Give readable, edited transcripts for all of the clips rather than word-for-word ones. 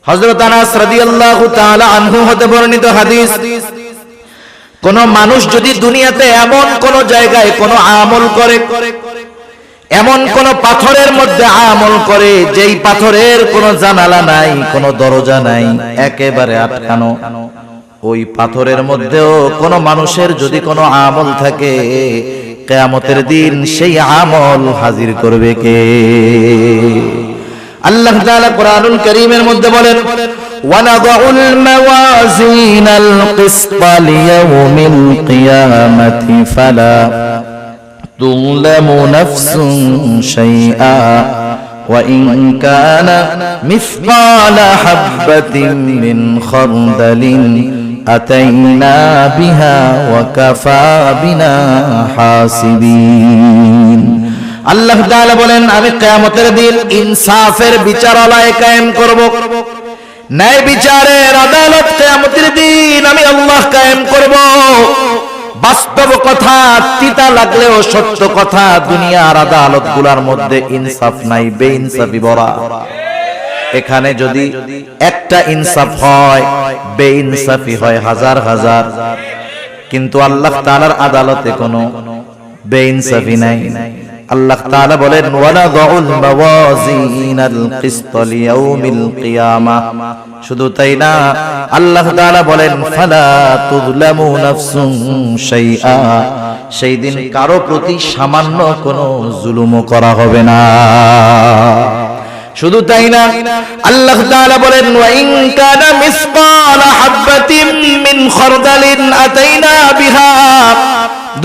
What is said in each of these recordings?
হযরত আনাস রাদিয়াল্লাহু তাআলা আনহু হতে বর্ণিত হাদিস, কোন মানুষ যদি দুনিয়াতে এমন কোন জায়গায় কোন আমল করে, এমন কোন পাথরের মধ্যে আমল করে যেই পাথরের কোনো জানালা নাই, কোনো দরজা নাই, একেবারে আটকানো, ওই পাথরের মধ্যেও কোন মানুষের যদি কোনো আমল থাকে, কিয়ামতের দিন সেই আমল হাজির করবে কে? আল্লাহ তাআলা কোরআনুল কারীমের মধ্যে বলেন, ওয়ানাদাউল মাওয়াজিনাল কিসতা লিয়াউমিল কিয়ামাতি ফালা তুযলামু নাফসুন শাইআ ওয়া ইন কানা মিসকালা হাববাতিন মিন খারদালিন আতাইনা বিহা ওয়া কাফা বিনা হাসিবিন। আল্লাহ তাআলা বলেন, আমি কিয়ামতের দিন ইনসাফের বিচারালয় কায়েম করব, ন্যায় বিচারের আদালত কিয়ামতের দিন আমি আল্লাহ কায়েম করব। বাস্তব কথা, তিতা লাগলেও সত্য কথা, দুনিয়ার আদালতগুলোর মধ্যে ইনসাফ নাই, বেইনসাফি ভরা। এখানে যদি একটা ইনসাফ হয়, বেইনসাফি হয় হাজার হাজার, কিন্তু আল্লাহ তাআলার আদালতে কোনো বেইনসাফি নাই। আল্লাহ তাআলা বলেন, ওয়ানাদাউল মাওয়াজিনাল কিসতা লিয়াউমিল কিয়ামা। শুধু তাই না, আল্লাহ তাআলা বলেন, ফালা তুযলামু নাফসুন শাইআ। সেই দিন কারো প্রতি সামান্য কোনো জুলুমও করা হবে না। শুধু তাই না, আল্লাহ তাআলা বলেন, ওয়া ইন কানা মিসকালা হাববাতিন মিন খারদালিন আতাইনা বিহা।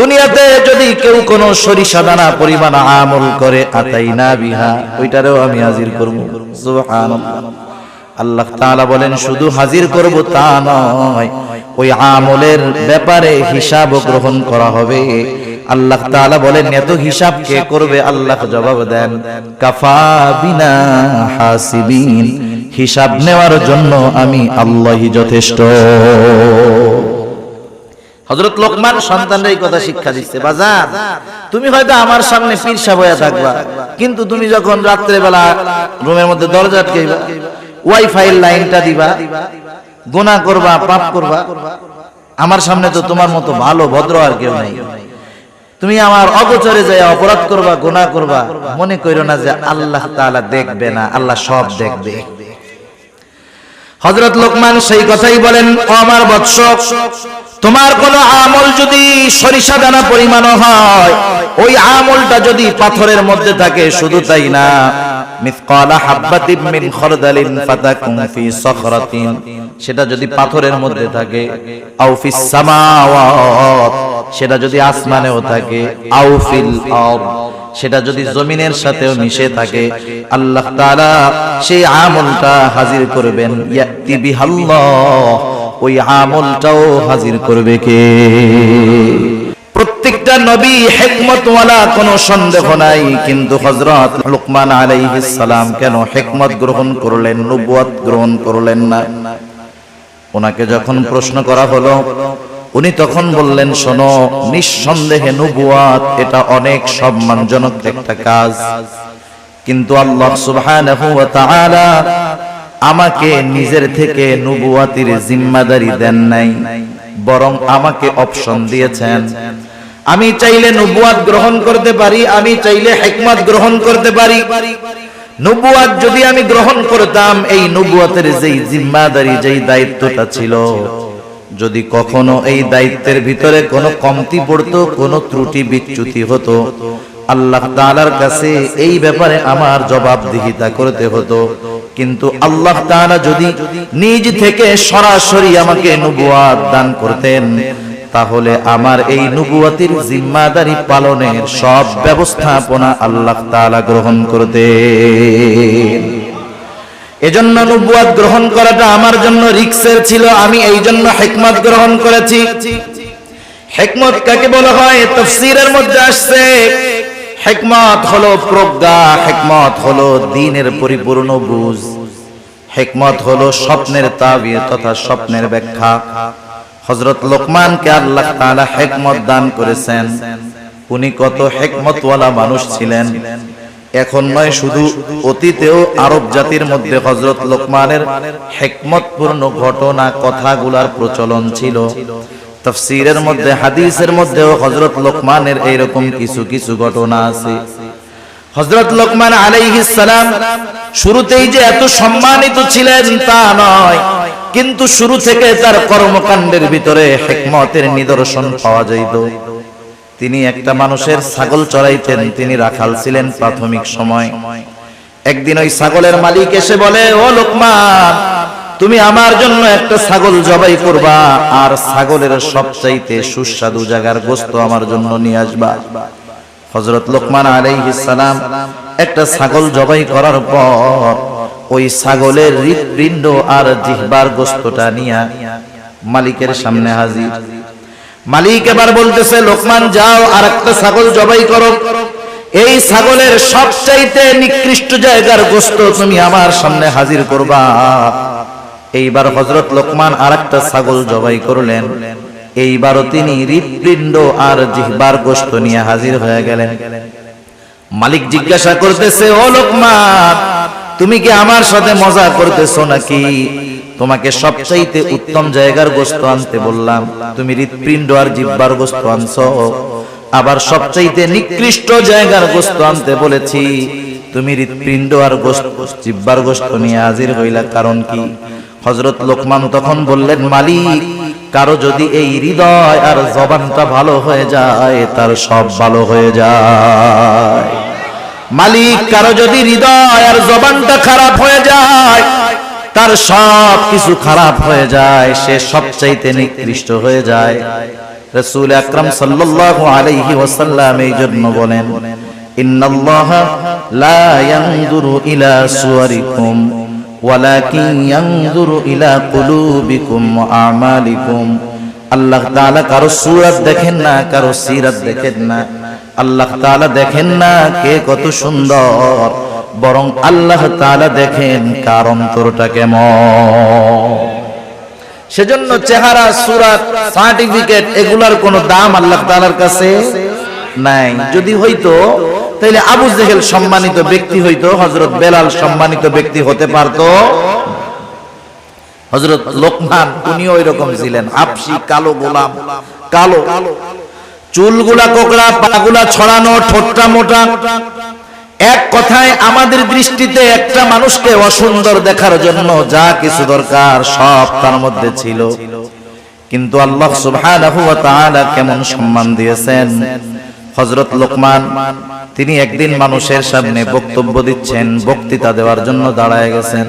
দুনিয়াতে যদি কেউ কোনো সরিষা দানা পরিমাণ আমল করে, আতাইনা বিহা, ওইটারও আমি হাজির করব। সুবহানাল্লাহ। আল্লাহ তাআলা বলেন, শুধু হাজির করব তা নয়, ওই আমলের ব্যাপারে হিসাবও গ্রহণ করা হবে। আল্লাহ তাআলা বলেন, এত হিসাব কে করবে? আল্লাহ জবাব দেন, কাফা বিনা হাসিবিন। হিসাব নেওয়ার জন্য আমি আল্লাহই যথেষ্ট। হযরত লোকমান সন্তানরা এই কথা শিক্ষা দিচ্ছে, বাজার তুমি হয়তো আমার সামনে পীর সাহেব হয়ে থাকবা, কিন্তু তুমি যখন রাত্রে বেলা রুমের মধ্যে দরজা আটকাইবা, ওয়াইফাই লাইনটা দিবা, গুনাহ করবা, পাপ করবা, আমার সামনে তো তোমার মতো ভালো ভদ্র আর কেউ নাই। তুমি আমার অগোচরে যায় অপরাধ করবা, গুনাহ করবা, মনে কইরো না যে আল্লাহ তাআলা দেখবে না, আল্লাহ সব দেখবে। হযরত লোকমান সেই কথাই বলেন, ও আমার বৎস, তোমার কোন আমল যদি সরিষা দানা পরিমাণ হয়, ওই আমলটা যদি পাথরের মধ্যে থাকে, শুধু তাই না, মিসকালা হাববাতিন মিন খারদালিন ফাতাকুন ফি সখরাতিন, সেটা যদি পাথরের মধ্যে থাকে, আও ফিস সামাওয়াত, সেটা যদি আসমানেও থাকে, আও ফিল আরদ, সেটা যদি জমিনের সাথেও মিশে থাকে, আল্লাহ তাআলা সেই আমলটা হাজির করবেন। ইয়াতি বিহাল্লাহ, ওই আমলটাও হাজির করবে কে? প্রত্যেকটা নবী হিকমতওয়ালা, কোনো সন্দেহ নাই, কিন্তু হযরত লুকমান আলাইহিস সালাম কেন হিকমত গ্রহণ করলেন, নবুয়ত গ্রহণ করলেন না? ওনাকে যখন প্রশ্ন করা হলো, উনি তখন বললেন, শোনো, নিঃসন্দেহে নবুয়ত এটা অনেক সম্মানজনক একটা কাজ, কিন্তু আল্লাহ সুবহানাহু ওয়া তাআলা আমাকে নিজের থেকে নবুয়তের জিম্মাদারি দেন নাই, বরং আমাকে অপশন দিয়েছেন। আমি চাইলে নবুয়ত গ্রহণ করতে পারি, আমি চাইলে হিকমত গ্রহণ করতে পারি। নবুয়ত যদি আমি গ্রহণ করতাম, এই নবুয়তের যেই জিম্মাদারি, যেই দায়িত্বটা ছিল, যদি কখনো এই দায়িত্বের ভিতরে কোনো কমতি পড়তো, কোনো ত্রুটি বিচ্যুতি হতো, আল্লাহ তাআলার কাছে এই ব্যাপারে আমার জবাবদিহিতা করতে হতো। কিন্তু আল্লাহ তাআলা যদি নিজ থেকে সরাসরি আমাকে নবুয়ত দান করতেন, তাহলে আমার এই নবুয়তের জিম্মাদারি পালনের সব ব্যবস্থাপনা আল্লাহ তাআলা গ্রহণ করতেন। এজন্য নবুয়ত গ্রহণ করাটা আমার জন্য রিস্কের ছিল, আমি এই জন্য হিকমত গ্রহণ করেছি। হিকমত কাকে বলা হয়? তাফসীরের মধ্যে আসছে, হিকমত হলো প্রজ্ঞা, হিকমত হলো দ্বীনের পরিপূর্ণ বুঝ, হিকমত হলো স্বপ্নের তাবির তথা স্বপ্নের ব্যাখ্যা। হযরত লোকমানকে আল্লাহ তাআলা হিকমত দান করেছেন। উনি কত হিকমতওয়ালা মানুষ ছিলেন। এখন নয়, শুধু অতীতেও আরব জাতির মধ্যে হযরত লোকমানের হিকমতপূর্ণ ঘটনা কথাগুলার প্রচলন ছিল। তাফসীরের মধ্যে হাদিসের মধ্যেও হযরত লোকমানের এইরকম কিছু কিছু ঘটনা আছে। হযরত লোকমান আলাইহিস সালাম শুরুতেই যে এত সম্মানিত ছিলেন তা নয়, কিন্তু শুরু থেকে তার কর্মকাণ্ডের ভিতরে হিকমতের নিদর্শন পাওয়া যাইত। তিনি একটা মানুষের ছাগল চড়াইতেন, তিনি রাখাল ছিলেন প্রাথমিক সময়। একদিন ওই ছাগলের মালিক এসে বলে, ও লোকমান, তুমি আমার জন্য একটা ছাগল জবাই করবা, আর ছাগলের সবচাইতে সুস্বাদু জায়গার গোশত আমার জন্য নিয়ে আসবা। হযরত লোকমান আলাইহিস সালাম একটা ছাগল জবাই করার পর ওই ছাগলের হৃৎপিণ্ড আর জিহ্বার গোশতটা নিয়ে মালিকের সামনে হাজির। মালিক এবার বলতেছে, লোকমান যাও আর একটা ছাগল জবাই করো, এই ছাগলের সবচাইতে নিকৃষ্ট জায়গার গোশত তুমি আমার সামনে হাজির করবা। এইবার হযরত লোকমান আর একটা ছাগল জবাই করলেন। এইবারও তিনি হৃৎপিণ্ড আর জিহ্বার গোশত নিয়ে হাজির হয়ে গেলেন। মালিক জিজ্ঞাসা করতেছে, ও লোকমান, তুমি কি আমার সাথে মজা করতেছো নাকি? তোমাকে সবচাইতে উত্তম জায়গার গোশত আনতে বললাম, তুমি হৃৎপিণ্ড আর জিহ্বার গোশত আনছো। আবার সবচাইতে নিকৃষ্ট জায়গার গোশত আনতে বলেছি, তুমি হৃৎপিণ্ড আর জিহ্বার গোশত নিয়ে হাজির হইলা, কারণ কি? হযরত লোকমান তখন বললেন, মালিক, কারো যদি এই হৃদয় আর জবানটা ভালো হয়ে যায়, তার সব ভালো হয়ে যায়। মালিক, কারো যদি হৃদয় আর জবানটা খারাপ হয়ে যায়, তার সব কিছু খারাপ হয়ে যায়, সে সবচাইতে নিকৃষ্ট হয়ে যায়। রাসূল আকরাম সাল্লাল্লাহু আলাইহি ওয়াসাল্লাম এই জন্য বলেন, ইন্নাল্লাহা লা ইয়ানজুরু ইলা সুওয়ারিকুম ওয়ালাকিন ইয়ানজুরু ইলা কুলুবিকুম ওয়া আমালিকুম। আল্লাহ তাআলা কারো সূরত দেখেন না, কারো সিরাত দেখেন না। আল্লাহ তাআলা দেখেন না কে কত সুন্দর, বরং আল্লাহ তাআলা দেখেন কার অন্তরটা কেমন। সেজন্য চেহারা, সূরত, সার্টিফিকেট এগুলার কোনো দাম আল্লাহ তাআলার কাছে নাই। যদি হইতো তাহলে আবু জেহেল সম্মানিত ব্যক্তি হইতো, হযরত বেলাল সম্মানিত ব্যক্তি হতে পারতো। হযরত লোকমান উনিও এরকম ছিলেন, হাবশী কালো গোলাম, কালো চুলগুলা কোকড়া, পাগুলা ছড়ানো, ঠোঁটটা মোটা। এক কথায় আমাদের দৃষ্টিতে একটা মানুষকে অসুন্দর দেখার জন্য যা কিছু দরকার সব তার মধ্যে ছিল, কিন্তু আল্লাহ সুবহানাহু ওয়া তাআলা কেমন সম্মান দিয়েছেন। হযরত লোকমান তিনি একদিন মানুষের সামনে বক্তব্য দিচ্ছেন, বক্তৃতা দেওয়ার জন্য দাঁড়ায় গেছেন।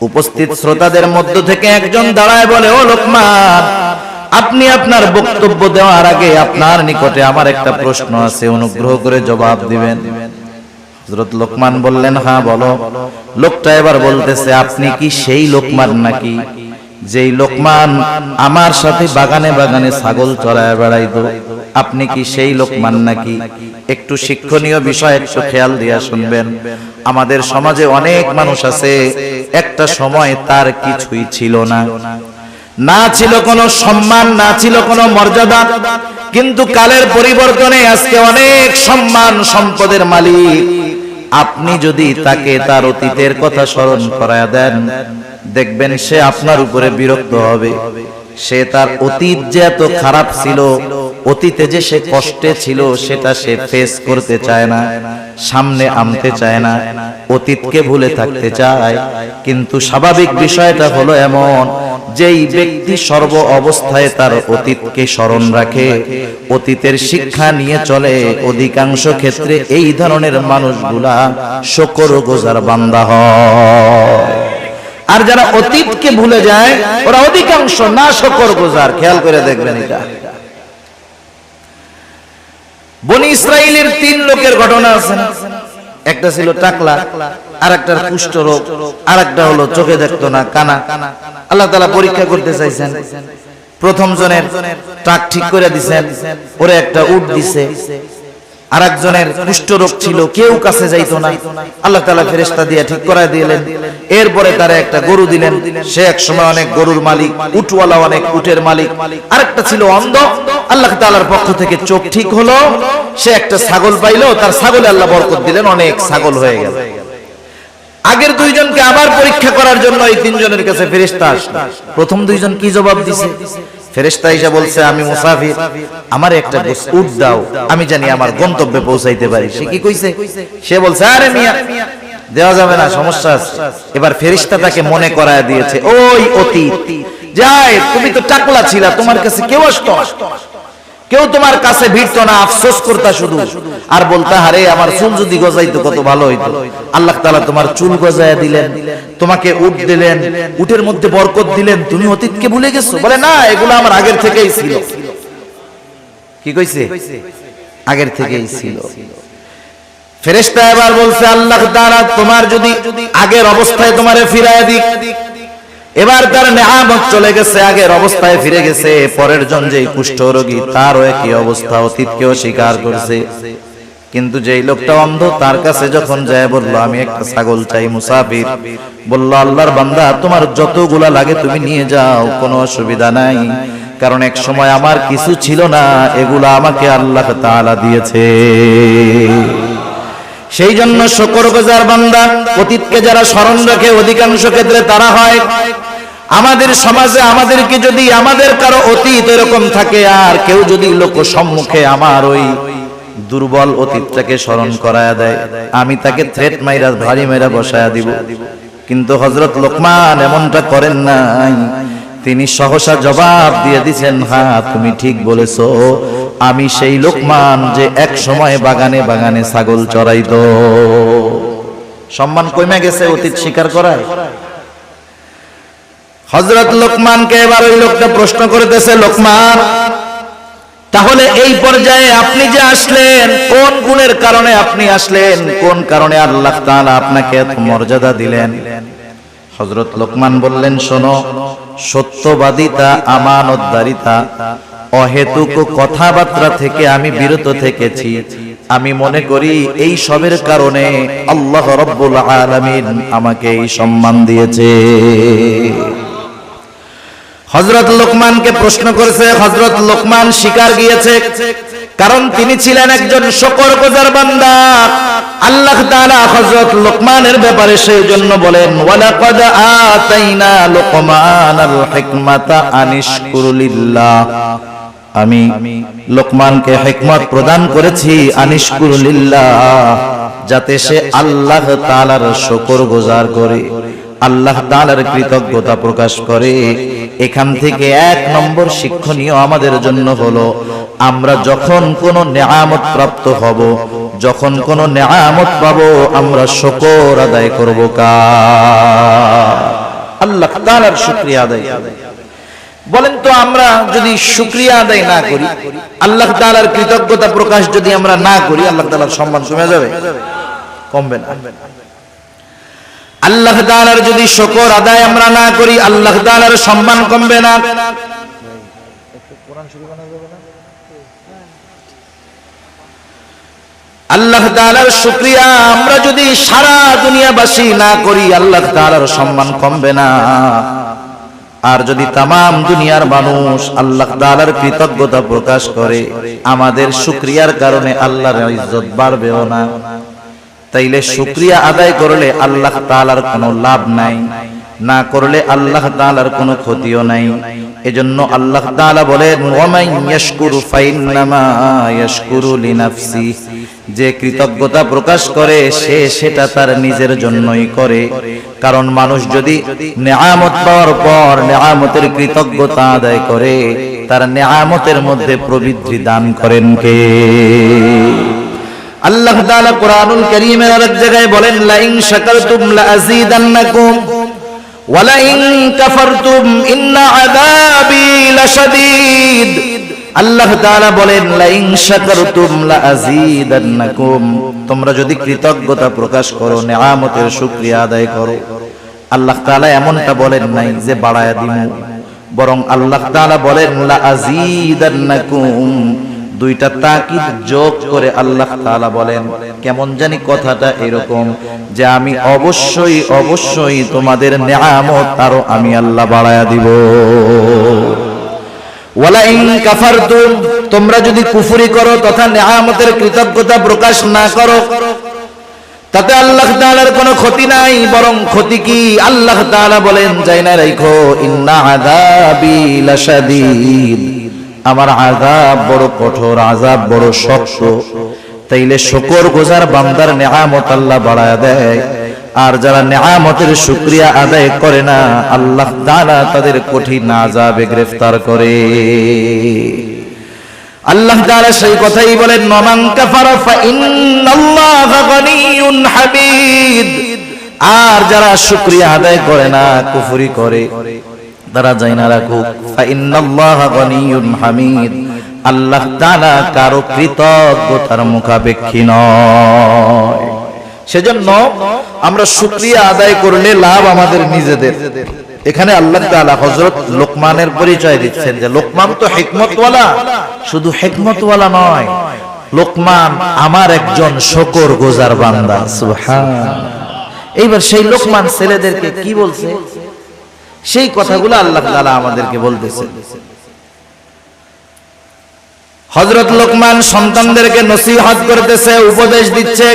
উপস্থিত শ্রোতাদের মধ্য থেকে একজন দাঁড়ায় বলে, ও লোকমান, আপনি আপনার বক্তব্য দেওয়ার আগে আপনার নিকটে আমার একটা প্রশ্ন আছে, অনুগ্রহ করে জবাব দিবেন। হযরত লোকমান বললেন, হ্যাঁ বলো। লোকটা এবার বলতেছে, আপনি কি সেই লোকমান নাকি যেই লোকমান আমার সাথে বাগানে বাগানে ছাগল চড়ায় বেড়াইতো? আপনি কি সেই লোকমান নাকি? একটু শিক্ষণীয় বিষয় একটু খেয়াল দিয়া শুনবেন। আমাদের সমাজে অনেক মানুষ আছে, একটা সময় তার কিছুই ছিল না, না ছিল কোনো সম্মান, না ছিল কোনো মর্যাদা, কিন্তু কালের পরিবর্তনে আজকে অনেক সম্মান সম্পদের মালিক। আপনি যদি তাকে তার অতীতের কথা স্মরণ করায়া দেন, দেখবেন সে আপনার উপরে বিরক্ত হবে। সে তার অতীত যে এত খারাপ ছিল, অতীতে যে সে কষ্টে ছিল, সেটা সে ফেস করতে চায় না, সামনে আনতে চায় না, অতীতকে ভুলে থাকতে চায়। কিন্তু স্বাভাবিক বিষয়টা হলো এমন, যেই ব্যক্তি সর্ব অবস্থায় তার অতীতকে স্মরণ রাখে, অতীতের শিক্ষা নিয়ে চলে, অধিকাংশ ক্ষেত্রে এই ধরনের মানুষগুলা শুকরগুজার বান্দা হয়। আর যারা অতীতকে ভুলে যায়, ওরা অধিকাংশ না শুকরগুজার। খেয়াল করে দেখবেন এটা। বনি ইসরাইলের 3 লোকের ঘটনা আছে। একটা ছিল টাকলা, আরেকটার কুষ্ঠ রোগ, আরেকটা হলো চোখে দেখতো না, কানা। আল্লাহ তাআলা পরীক্ষা করতে চাইছেন। প্রথম জনের টাক ঠিক করে দিবেন, ওরে একটা উট দিছে। আরেকজনের কুষ্ঠ রোগ ছিল, কেউ কাছে যাইতো না, আল্লাহ তাআলা ফেরেশতা দিয়ে ঠিক করায় দিলেন। এরপরে তারা একটা গরু দিলেন, সে এক সময় অনেক গরুর মালিক, উটওয়ালা অনেক উটের মালিক। আরেকটা ছিল অন্ধ, আল্লাহ তাআলার পক্ষ থেকে চোখ ঠিক হলো, সে একটা ছাগল পাইলো, তার ছাগলে আল্লাহ বরকত দিলেন, অনেক ছাগল হয়ে গেল। আগের দুইজনকে আবার পরীক্ষা করার জন্য এই তিনজনের কাছে ফেরেশতা আসলো। প্রথম দুইজন কি জবাব দিছে? ফেরেশতা এসে বলছে, আমি মুসাফির, আমার একটা উট দাও, আমি জানি আমার গন্তব্যে পৌঁছাইতে পারি। সে কি কইছে? সে বলছে, আরে মিয়া দেওয়া যাবে না, সমস্যা আছে। এবার ফেরেশতা তাকে মনে করায় দিয়েছে, ওই অতীত, যাই তুমি তো টাকলা ছিলা, তোমার কাছে কেউ আসতো না, কেউ তোমার কাছে ভিড়তো না, আফসোস করতা শুধু, আর বলতা, আরে আমার চুল যদি গজাইতো কত ভালো হইতো। আল্লাহ তাআলা তোমার চুল গজায়া দিলেন, তোমাকে উট দিলেন, উটের মধ্যে বরকত দিলেন, তুমি অতীতকে ভুলে গেছো? বলে না, এগুলো আমার আগের থেকেই ছিল। কি কইছে? আগের থেকেই ছিল। ফেরেশতা এবার বলছে, আল্লাহ তাআলা তোমার যদি আগের অবস্থায় তোমারে ফিরায় দিক। এবার তার নেয়ামত চলে গেছে, আগের অবস্থায় ফিরে গেছে। পরের জন যে কুষ্ঠ রোগী, তারও একই অবস্থা, অতীতকেও স্বীকার করছে। কিন্তু যেই লোকটা অন্ধ, তার কাছে যখন যায় বলল, আমি একটা ছাগল চাই, মুসাফির বলল, আল্লাহর বান্দা, তোমার যতগুলা লাগে তুমি নিয়ে যাও, কোনো অসুবিধা নাই, কারণ এক সময় আমার কিছু ছিল না, এগুলা আমাকে আল্লাহ তাআলা দিয়েছে। সেই জন্য শুকরগুজার বান্দা, অতীতকে যারা স্মরণ রাখে, অধিকাংশ ক্ষেত্রে তারা হয়। আমাদের সমাজে আমাদেরকে যদি আমাদের কারো অতীত এরকম থাকে, আর কেউ যদি লোক সম্মুখে আমার ওই দুর্বল অতীতটাকে স্মরণ করায়া দেয়, আমি তাকে থ্রেট মাইরা, ভারী মাইরা বসায়া দিব। কিন্তু হযরত লোকমান এমনটা করেন নাই, তিনি সহসা জবাব দিয়ে দিয়েছেন, হ্যাঁ তুমি ঠিক বলেছো, আমি সেই লোকমান যে এক সময় বাগানে বাগানে ছাগল চড়াইতো। সম্মান কমে গেছে অতীত স্বীকার করায়। হযরত লোকমানকে এবার ওই লোকটা প্রশ্ন করতেছে, লোকমান, তাহলে এই পর্যায়ে আপনি যে আসলেন, কোন গুণের কারণে আপনি আসলেন, কোন কারণে আল্লাহ তাআলা আপনাকে এত মর্যাদা দিলেন? হযরত লোকমান বললেন, শোনো, সত্যবাদিতা, আমানতদারিতা, অহেতুক কথাবার্তা থেকে আমি বিরত থেকেছি। আমি মনে করি এই সবের কারণে আল্লাহ রাব্বুল আলামিন আমাকে এই সম্মান দিয়েছে। হযরত লোকমানকে প্রশ্ন করেছে, হযরত লোকমান স্বীকার গিয়েছে, কারণ তিনি ছিলেন একজন শুকরগুজার বান্দা। আল্লাহ তাআলা হযরত লোকমানের ব্যাপারে সেই জন্য বলেন, ওয়ালাকাদ আতাইনা লোকমানাল হিকমাতা আনিশকুর লিল্লাহ, আমি লোকমানকে হিকমত প্রদান করেছি, আনিশকুর লিল্লাহ, যাতে সে আল্লাহ তাআলার শুকরগুজার করে, আল্লাহ তাআলার কৃতজ্ঞতা প্রকাশ করে। এখান থেকে এক নম্বর শিক্ষণীয় আমাদের জন্য হলো, আমরা যখন কোনো নেয়ামত প্রাপ্ত হব, যখন কোনো নেয়ামত পাবো, আমরা শুকর আদায় করব কার? আল্লাহ তাআলার শুকরিয়া আদায় করব। বলেন তো, আমরা যদি শুকরিয়া আদায় না করি, আল্লাহ তাআলার কৃতজ্ঞতা প্রকাশ যদি আমরা না করি, আল্লাহ তাআলার সম্মান কমে যাবে? কমবে না। আল্লাহ তাআলার যদি শুকর আদায় আমরা না করি, আল্লাহ তাআলার সম্মান কমবে না। আল্লাহ তাআলার শুকরিয়া আমরা যদি সারা দুনিয়াবাসী না করি, আল্লাহ তাআলার সম্মান কমবে না। আর যদি তামাম দুনিয়ার মানুষ আল্লাহ তাআলার কৃতজ্ঞতা প্রকাশ করে, আমাদের শুকরিয়ার কারণে আল্লাহর ইজ্জত বাড়বেও না। তাইলে শুকরিয়া আদায় করলে আল্লাহ তাআলার কোনো লাভ নাই, না করলে আল্লাহ তাআলার কোনো ক্ষতিও নাই। এজন্য আল্লাহ তাআলা বলেন, ওয়ামান ইয়াশকুরু ফাইন্নামা ইয়াশকুরু লিনাফসি, যে কৃতজ্ঞতা প্রকাশ করে সে সেটা তার নিজের জন্যই করে। কারণ মানুষ যদি নেয়ামত পাওয়ার পর নেয়ামতের কৃতজ্ঞতা আদায় করে, তার নেয়ামতের মধ্যে প্রবৃদ্ধি দান করেন কে? আল্লাহ তাআলা কুরআনুল কারীমের আরেক জায়গায় বলেন, লা ইন শাকারতুম লা আযীদান্নাকুম ওয়া লা ইন কাফারতুম ইন্না আযাবী লাশাদীদ। আল্লাহ তাআলা বলেন, লা ইন শাকারতুম লা আযীদান্নাকুম, তোমরা যদি কৃতজ্ঞতা প্রকাশ করো, নেয়ামতের শুকরিয়া আদায় করো, আল্লাহ তাআলা এমনটা বলেন নাই যে বাড়ায়া দিমু, বরং আল্লাহ তাআলা বলেন, লা আযীদান্নাকুম, দুইটা তাকিদ যোগ করে আল্লাহ তাআলা বলেন, কেমন জানি কথাটা এরকম যে আমি অবশ্যই অবশ্যই তোমাদের নেয়ামত আরো আমি আল্লাহ বাড়ায়া দিব। ওয়ালা ইন কাফারতুম, তোমরা যদি কুফরি করো তথা নেয়ামতের কৃতজ্ঞতা প্রকাশ না করো, তাতে আল্লাহ তাআলার কোনো ক্ষতি নাই, বরং ক্ষতি কি? আল্লাহ তাআলা বলেন, যাই না রাখো, ইন্না আযাবি লাশাদীদ, আমার আযাব বড় কঠোর, আযাব বড় শক্ত। তাইলে শুকরগুজার বান্দার নেয়ামত আল্লাহ বাড়ায় দেয়, আর যারা নেয়ামতের শুকরিয়া আদায় করে না, আল্লাহ তাআলা তাদের কঠিন আযাবে গ্রেফতার করে। আল্লাহ তাআলা সেই কথাই বলেন, মান কাফারা ফা ইন্নাল্লাহা গনিয়্যুন হামিদ, আর যারা শুকরিয়া আদায় করে না, কুফরি করে, তারা জানা রাখুক, ফা ইন্নাল্লাহা গনিয়্যুন হামিদ, আল্লাহ তাআলা কারো কৃতজ্ঞতার মুখাপেক্ষী নয়। সেজন্য আমরা শুকরিয়া আদায় করলে লাভ আমাদের নিজেদের। এখানে আল্লাহ তাআলা হযরত লোকমানের পরিচয় দিচ্ছেন যে লোকমান তো হিকমতওয়ালা, শুধু হিকমতওয়ালা নয়, লোকমান আমার একজন শুকরগুজার বান্দা। সুবহানাল্লাহ। এইবার সেই লোকমান ছেলেদেরকে কি বলছে, সেই কথাগুলো আল্লাহ তাআলা আমাদেরকে বলতেছে। হযরত লোকমান সন্তানদেরকে নসিহত করতেছে, উপদেশ দিচ্ছে।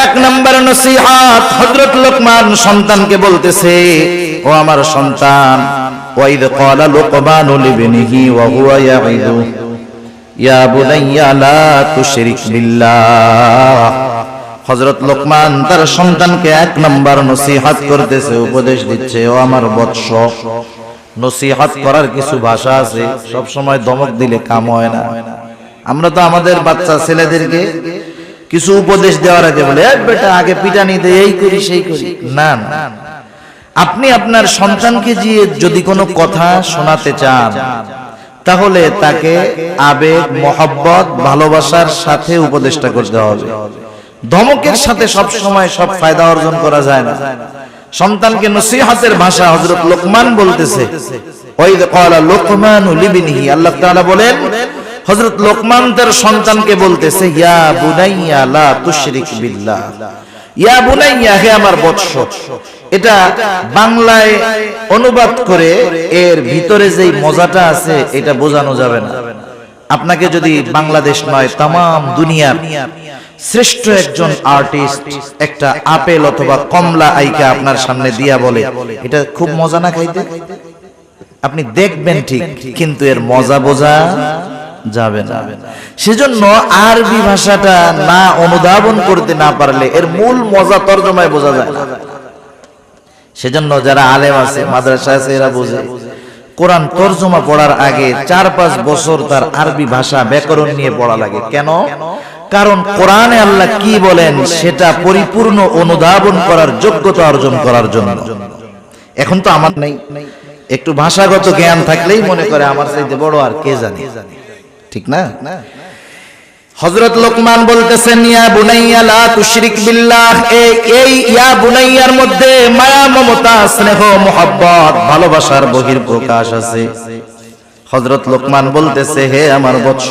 এক নম্বর নসিহত, হযরত লোকমান সন্তানকে বলতেছে, ও আমার সন্তান, ওয়াইদ ক্বালা লুকমানু লিবনিহি ওয়া হুয়া ইয়াইদু ইয়া বুনাইয়া লা তুশরিক বিল্লাহ। হযরত লোকমান তার সন্তানকে এক নম্বর নসিহত করতেছে, উপদেশ দিচ্ছে, ও আমার বৎস। নসিহত করার কিছু ভাষা আছে, সব সময় ধমক দিলে কাম হয় না। আমরা তো আমাদের বাচ্চা ছেলেদেরকে কিছু উপদেশ দেওয়ার আগে বলে, বেটা আগে পিটানি দে, এই করি সেই করি। না না, আপনি আপনার সন্তানকে যদি কোনো কথা শোনাতে চান, তাহলে তাকে আবেগ, মহব্বত, ভালোবাসার সাথে উপদেশটা করতে হবে। ধমকের সাথে সব সময় সব ফায়দা অর্জন করা যায় না। সন্তানকে নসিহতের ভাষা হযরত লোকমান বলতেছে, ওয়াইদ ক্বালা লুকমানু লিবনিহি, আল্লাহ তাআলা বলেন হযরত লোকমান তার সন্তানকে বলতেছে, ইয়া বুনাইয়া লা তুশরিক বিল্লাহ, ইয়া বুনাইয়া, হে আমার বৎস। এটা বাংলায় অনুবাদ করে এর ভিতরে যেই মজাটা আছে এটা বোঝানো যাবে না। আপনাকে যদি বাংলাদেশ নয় তামাম দুনিয়ার শ্রেষ্ঠ একজন আর্টিস্ট একটা আপেল অথবা কমলা আইকা আপনার সামনে দিয়া বলে, এটা খুব মজা না খাইতে, আপনি দেখবেন ঠিক, কিন্তু এর মজা বোঝা যাবে না। সেজন্য আরবি ভাষাটা না অনুধাবন করতে না পারলে এর মূল মজা তরজমায় বোঝা যায় না। সেজন্য যারা আলেম আছে, মাদ্রাসা আছে, এরা বোঝে কোরআন তরজমা পড়ার আগে 4-5 বছর তার আরবি ভাষা ব্যাকরণ নিয়ে পড়া লাগে। কেন? কারণ কোরআনে আল্লাহ কি বলেন সেটা পরিপূর্ণ অনুধাবন করার যোগ্যতা অর্জন করার জন্য। এখন তো আমার নেই, একটু ভাষাগত জ্ঞান থাকলেই মনে করে আমার চাইতে বড় আর কে জানে, ঠিক না? হযরত লোকমান বলতেছেন, ইয়া বুনাইয়া লা তুশরিক বিল্লাহ, এই ইয়া বুনাইয়ার মধ্যে মায়া, মমতা, স্নেহ, মোহাব্বত, ভালোবাসার বহির প্রকাশ আছে। হযরত লোকমান বলতেছে, হে আমার বৎস,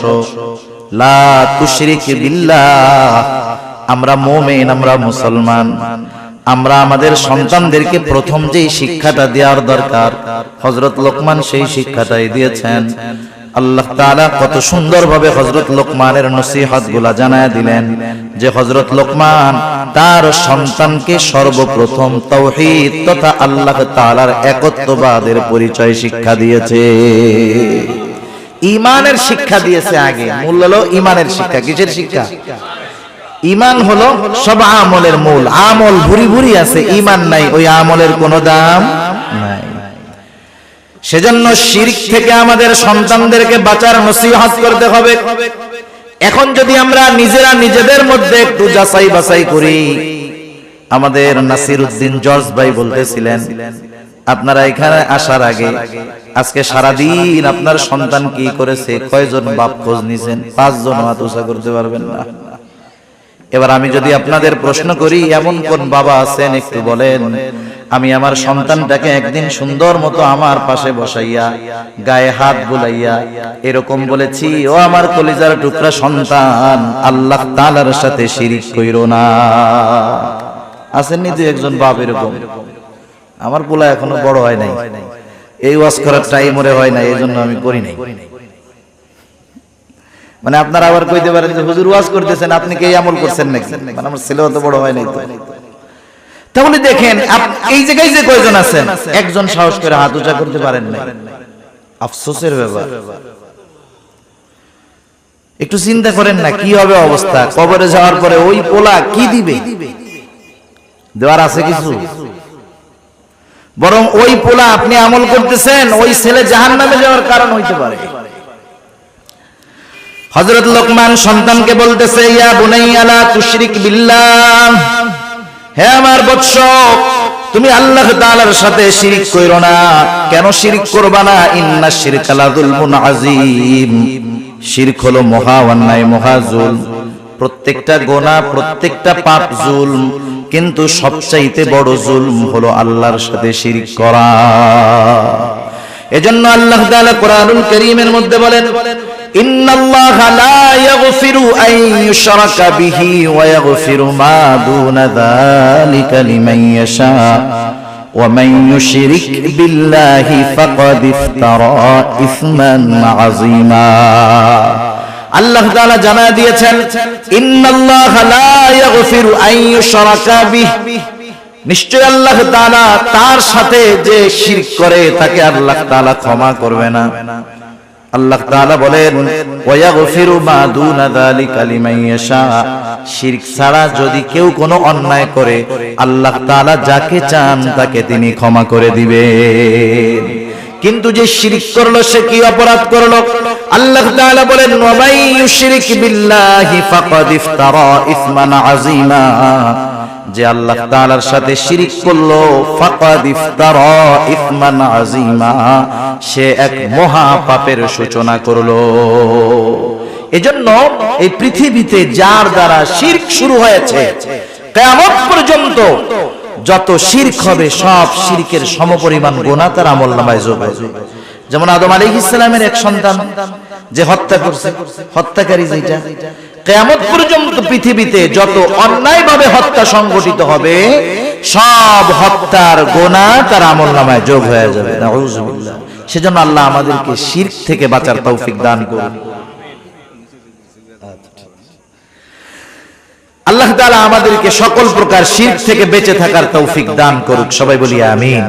লা তুশরিক বিল্লাহ, আমরা মুমিন, আমরা মুসলমান, আমরা আমাদের সন্তানদেরকে প্রথম যেই শিক্ষাটা দেওয়ার দরকার হযরত লোকমান সেই শিক্ষাটাই দিয়েছেন। আল্লাহ তাআলা কত সুন্দরভাবে হযরত লোকমানের নসিহতগুলো জানায় দিলেন যে হযরত লোকমান তার সন্তানকে সর্বপ্রথম তাওহীদ তথা আল্লাহ তাআলার একত্ববাদের পরিচয় শিক্ষা দিয়েছে, ঈমানের শিক্ষা দিয়েছে। আগে মূল হলো ঈমানের শিক্ষা। কিসের শিক্ষা? ঈমান হলো সব আমলের মূল। আমল ভুরি ভুরি আছে, ঈমান নাই, ওই আমলের কোনো দাম নাই। সেজন্য শিরক থেকে আমাদের সন্তানদেরকে বাঁচার নসিহত করতে হবে। এখন যদি আমরা নিজেরা নিজেদের মধ্যে একটু যাচাই বাছাই করি, আমাদের নাসিরউদ্দিন জর্জ ভাই বলতেছিলেন, আপনারা এখানে আসার আগে আজকে সারাদিন আপনার সন্তান কি করেছে, কয়জন বাপ খোঁজ নিছেন? 5 জন হাত উঁচা করতে পারবেন না। এবার আমি যদি আপনাদের প্রশ্ন করি, এমন কোন বাবা আছেন একটু বলেন, আমি আমার সন্তানটাকে একদিন সুন্দর মতো আমার পাশে বসাইয়া গায়ে হাত বুলাইয়া এরকম বলেছি, ও আমার কলিজার টুকরা সন্তান, আল্লাহ তাআলার সাথে শিরিক কইরো না। আসেননি দুই একজন বাপ এরকম? আমার পোলা এখনো বড় হয় নাই, এই ওয়াজ করার টাইম ওরে হয় নাই, এই জন্য আমি করি নাই। মানে আপনারা আবার কইতে পারেন যে হুজুর ওয়াজ করতেছেন, আপনি কি এই আমল করছেন নাকি? মানে আমার ছেলে অত বড় হয় নাই তো। তাহলে দেখেন এই জায়গায় যে কয়জন আছেন, একজন সাহস করে হাত উঁচা করতে পারেন না, আফসোসের ব্যাপার। একটু চিন্তা করেন না কি হবে অবস্থা, কবরে যাওয়ার পরে ওই পোলা কি দিবে? দেওয়ার আছে কিছু? বরং ওই পোলা আপনি আমল করতেছেন, ওই ছেলে জাহান্নামে যাওয়ার কারণ হইতে পারে। হযরত লোকমান সন্তানকে বলতেছে, ইয়া বুনাইয়া লা তুশরিক বিল্লাহ, হে আমার বৎস, তুমি আল্লাহ তাআলার সাথে শিরক কইরো না। কেন শিরক করবা না? ইন্নাশ শিরকা লা যুলমুন আযীম, শিরক হলো মহা অন্যায়, মহা জুলম। প্রত্যেকটা গুনাহ, প্রত্যেকটা পাপ জুলম, কিন্তু সবচাইতে বড় জুলম হলো আল্লাহর সাথে শিরক করা। এজন্য আল্লাহ তাআলা কোরআনুল কারীমের মধ্যে বলেন, ইন্নাল্লাহা লা ইয়াগফিরু আন ইউশরাকা বিহি ওয়া ইয়াগফিরু মা দুনা যালিকা লিমান ইয়াশা ওয়া মান ইউশরিক বিল্লাহি ফাকাদ ইফতারা ইসমান আযীমা। আল্লাহ তাআলা জানায় দিয়েছেন, ইন্নাল্লাহা লা ইয়াগফিরু আন ইউশরাকা বিহি, নিশ্চয় আল্লাহ তাআলা তার সাথে যে শিরক করে তাকে আল্লাহ তাআলা ক্ষমা করবে না। আল্লাহ তাআলা বলেন, ওয়া ইয়াগফিরু মা দুনা যালিকা লিমান ইয়াশা, শিরক ছাড়া যদি কেউ কোনো অন্যায় করে আল্লাহ তাআলা যাকে চান তাকে তিনি ক্ষমা করে দিবেন। কিন্তু যে শিরক করলো সে কি অপরাধ করলো? আল্লাহ তাআলা বলেন, ওয়া মান ইউশরিক বিল্লাহি ফাকাদ ইফতারা ইসমান আযীমা, যে আল্লাহ তাআলার সাথে শিরক করলো, ফাকাদ ইফতারা ইসমান আযীমা, সে এক মহা পাপের সূচনা করলো। এজন্য এই পৃথিবীতে যার দ্বারা শিরক শুরু হয়েছে, কিয়ামত পর্যন্ত যত শিরক হবে সব শিরকের সমপরিমাণ গুনাহ তার আমলনামায় যোগ হবে। যেমন আদম আলাইহিস সালামের এক সন্তান যে হত্যা করছে, হত্যাকারী যেটা, কিয়ামত পর্যন্ত পৃথিবীতে যত অন্যায়ভাবে হত্যা সংগঠিত হবে সব হত্যার গুনাহ তার আমলনামায় যোগ হয়ে যাবে। নাউযুবিল্লাহ। সেজন্য আল্লাহ আমাদেরকে শিরক থেকে বাঁচার তৌফিক দান করুন। আল্লাহ তাআলা আমাদেরকে সকল প্রকার শিরক থেকে বেঁচে থাকার তৌফিক দান করুক, সবাই বলি আমিন।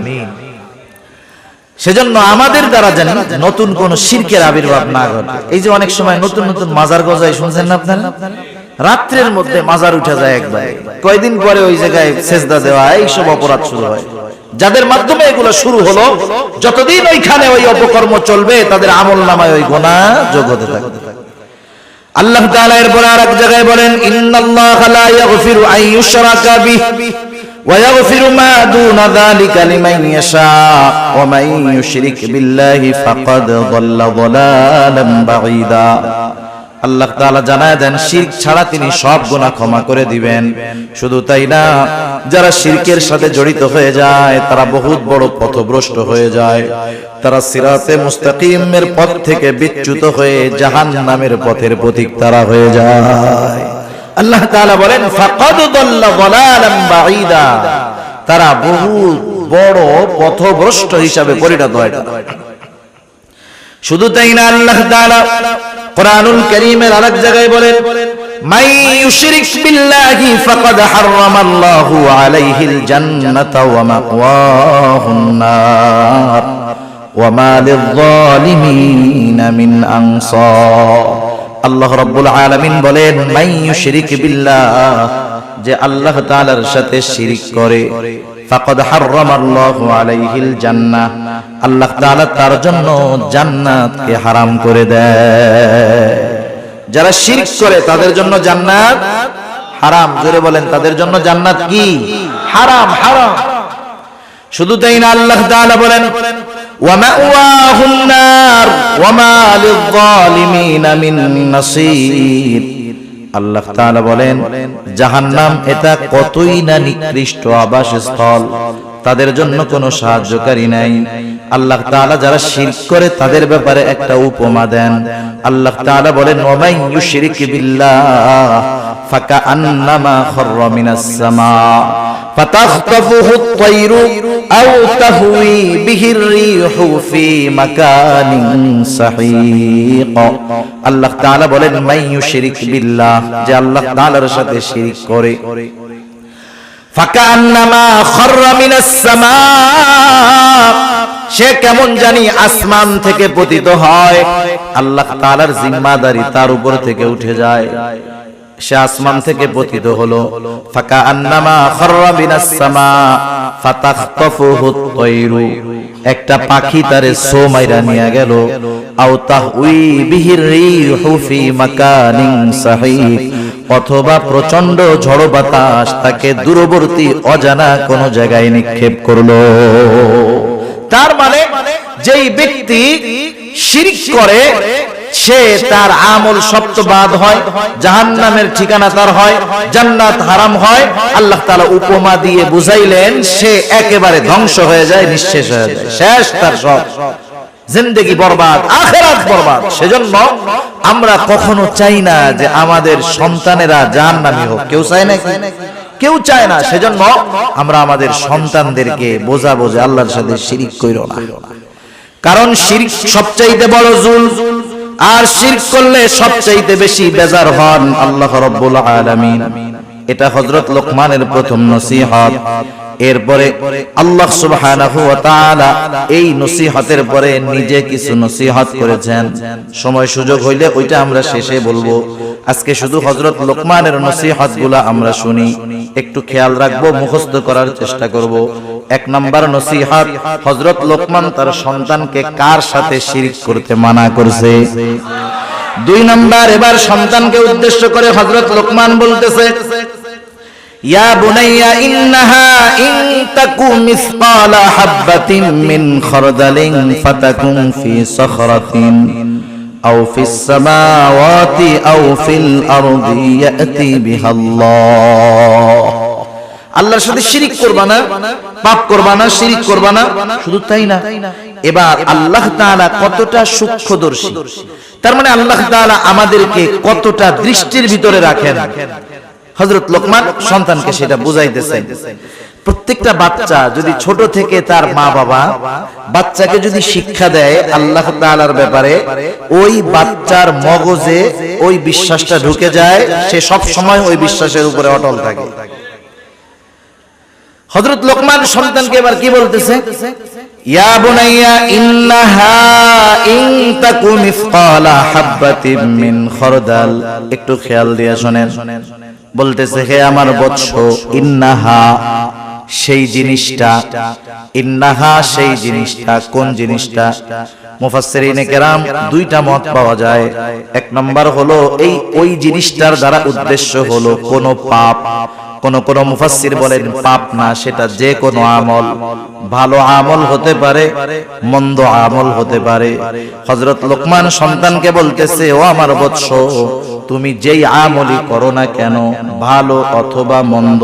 সেজন্য আমাদের দ্বারা জানি নতুন কোন শিরকের আবির্ভাব না ঘটে। এই যে অনেক সময় নতুন নতুন মাজার গজায়, শুনছেন না আপনারা? রাত্রের মধ্যে মাজার উঠে যায় একবার, কয়দিন পরে ওই জায়গায় সেজদা দেওয়া, এইসব অপরাধ শুরু হয়। যাদের মাধ্যমে এগুলো শুরু হলো, যতদিন ওইখানে ওই অপকর্ম চলবে তাদের আমলনামায় ওই গুনাহ যোগ হতে থাকবে। আল্লাহ তাআলা এরপর আরেক জায়গায় বলেন, ইন্নাল্লাহা লা ইয়াগফিরু আন ইউশরাকা বিহি ওয়া ইয়াগফিরু মা দুনা যালিকা লিমান ইয়াশা ওয়া মান ইউশরিক বিল্লাহি ফাকাদ যাল্লা যালালান বাঈদা। আল্লাহ তাআলা জানায় দেন, শিরক ছাড়া তিনি সব গুনাহ ক্ষমা করে দিবেন। শুধু তাই না, যারা শিরকের সাথে জড়িত হয়ে যায় তারা বহুত বড় পথভ্রষ্ট হয়ে যায়, তারা সিরাতে মুস্তাকিমের পথ থেকে বিচ্যুত হয়ে জাহান্নামের পথের পথিক তারা হয়ে যায়। আল্লাহ তাআলা বলেন, ফাকাদ যাল্লা যালালান বাঈদা, তারা বহুত বড় পথভ্রষ্ট হিসাবে পরিণত হয়। শুধু তাই না, আল্লাহ তাআলা কোরআনুল কারীমের আরেক জায়গায় বলেন, মান ইউশরিক বিল্লাহি ফাকাদ হারামাল্লাহু আলাইহিল জান্নাতা ওয়া মাওয়াহুন নার ওয়া মা লিয-যালিমিনা মিন আনসার। আল্লাহ রাব্বুল আলামিন বলেন, মান ইউশরিক বিল্লাহ, যে আল্লাহ তাআলার সাথে শিরক করে, ফাকাদ হারামাল্লাহু আলাইহিল জান্নাহ, আল্লাহ তাআলা তার জন্য জান্নাতকে হারাম করে দেয়। যারা শিরক করে তাদের জন্য জান্নাত হারাম। জোরে বলেন, তাদের জন্য জান্নাত কি? হারাম, হারাম। শুধু তাই না, আল্লাহ তাআলা বলেন, ওয়া মাওয়াহুন নার ওয়া মা লিয-যালিমিনা মিন নাসীর। আল্লাহ তাআলা বলেন, জাহান্নাম এটা কতই না নিকৃষ্ট আবাসস্থল, তাদের জন্য কোনো সাহায্যকারী নাই। আল্লাহ তাআলা যারা শিরক করে তাদের ব্যাপারে একটা উপমা দেন। আল্লাহ তাআলা বলেন, ওয়ামান ইউশরিক বিল্লাহ ফাকাআন্নামা খাররা মিনাস সামা ফাতাখতাফুহু আত-তায়রু আও তাহওয়ি বিহির রিহু ফি মাকানিন সাহিক। আল্লাহ তাআলা বলেন, মান ইউশরিক বিল্লাহ, যে আল্লাহ তাআলার সাথে শিরক করে, ফাকাআন্নামা খাররা মিনাস সামা, সে কেমন জানি আসমান থেকে পতিত হয়। আল্লাহ তাআলার জিম্মাদারি তার উপর থেকে উঠে যায়, সে আসমান থেকে পতিত হলো। ফাকাআন্নামা খাররা মিনাস সামা ফাতাখতাফুহু আত-তায়রু, একটা পাখি তারে সো মাইরা নিয়ে গেল। আও তাহউই বিহির রিহু ফি মাকানিন সাহিক, অথবা প্রচন্ড ঝড় বাতাস তাকে দূরবর্তী অজানা কোন জায়গায় নিক্ষেপ করলো। তার মানে যেই ব্যক্তি শিরক করে সে তার আমল সপ্তবাদ হয়, জাহান্নামের ঠিকানা তার হয়, জান্নাত হারাম হয়। আল্লাহ তাআলা উপমা দিয়ে বুঝাইলেন সে একেবারে ধ্বংস হয়ে যায়, নিঃশেষ হয়ে যায়, শেষ তার সব, জিন্দেগি বরবাদ, আখিরাত বরবাদ। সেজন্য আমরা কখনো চাই না যে আমাদের সন্তানেরা জাহান্নামী হোক, কেউ চায় না, কেউ চায় না। সেজন্য আমরা আমাদের সন্তানদেরকে বোঝাবো যে আল্লাহর সাথে শিরক কইরো না, কারণ শিরক সবচাইতে বড় জুলম, আর শিরক করলে সবচাইতে বেশি বেজার হন আল্লাহ রাব্বুল আলামিন। এটা হযরত লোকমানের প্রথম নসিহত। এরপরে আল্লাহ সুবহানাহু ওয়া তাআলা এই নসিহতের পরে নিজে কিছু নসিহত করেছেন। সময় সুযোগ হইলে ওইটা আমরা শেষে বলবো। আজকে শুধু হযরত লোকমানের নসিহতগুলো আমরা শুনি, একটু খেয়াল রাখবো, মুখস্থ করার চেষ্টা করব। এক নাম্বার নসিহত, হযরত লোকমান তার সন্তানকে কার সাথে শিরক করতে মানা করেছে। দুই নাম্বার, এবার সন্তানকে উদ্দেশ্য করে হযরত লোকমান বলতেছে, ইয়া বুনাইয়া ইন্নাহা ইন তাকু মিসকালা হাববাতিন মিন খারদালিন ফাতাকুন ফি সাখরাতিন আও ফিস সামাওয়াতি আও ফিল আরদি ইয়াতি বিহাল্লাহ। আল্লাহর সাথে শিরক করবা না, পাপ করবা না, শিরক করবা না। শুধু তাই না, এবার আল্লাহ তাআলা কতটা সূক্ষ্মদর্শী, তার মানে আল্লাহ তাআলা আমাদেরকে কতটা দৃষ্টির ভিতরে রাখেন। হযরত লোকমান সন্তানকে সেটা বুঝাইতেছেন। প্রত্যেকটা বাচ্চা যদি ছোট থেকে তার মা বাবা বাচ্চাকে যদি শিক্ষা দেয় আল্লাহ তাআলার ব্যাপারে, ওই বাচ্চার মগজে ওই বিশ্বাসটা ঢুকে যায়, সে সব সময় ওই বিশ্বাসের উপরে অটল থাকে। হযরত লোকমান সন্তানকে এবার কি বলতেছে, ইয়া বুনাইয়া ইন্নাহা ইন তাকু মিসকালা হাববাতিন মিন খারদাল। একটু খেয়াল দিয়ে শুনেন। বলতেছে, হে আমার বৎস, ইন্নাহা সেই জিনিসটা, ইন্নাহা সেই জিনিসটা, কোন জিনিসটা? মুফাসসিরিনে কেরাম দুইটা মত পাওয়া যায়। এক নাম্বার হলো এই ওই জিনিসটার দ্বারা উদ্দেশ্য হলো কোন পাপ। কোন কোন মুফাসসির বলেন পাপ না, সেটা যে কোনো আমল, ভালো আমল হতে পারে, মন্দ আমল হতে পারে। হযরত লোকমান সন্তানকে বলতেছে, ও আমার বৎস, তুমি যেই আমলই করো না কেন, ভালো অথবা মন্দ,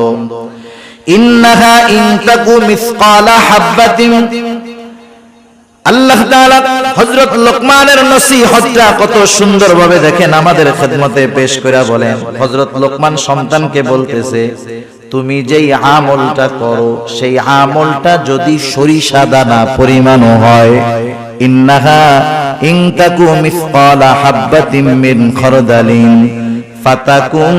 ইন্নাহা ইন তাকু মিসকালা হাববাতিন। আল্লাহ তাআলা হযরত লোকমানের নসিহতটা কত সুন্দরভাবে দেখেন আমাদের খেদমতে পেশ করে বলেন। হযরত লোকমান সন্তানকে বলতেছে, তুমি যেই আমলটা করো সেই আমলটা যদি সরিষা দানা পরিমাণও হয়, ইন্নাহা ইন তাকু মিসকালা হাববাতিন মিন খারদালিন ফাতাকুন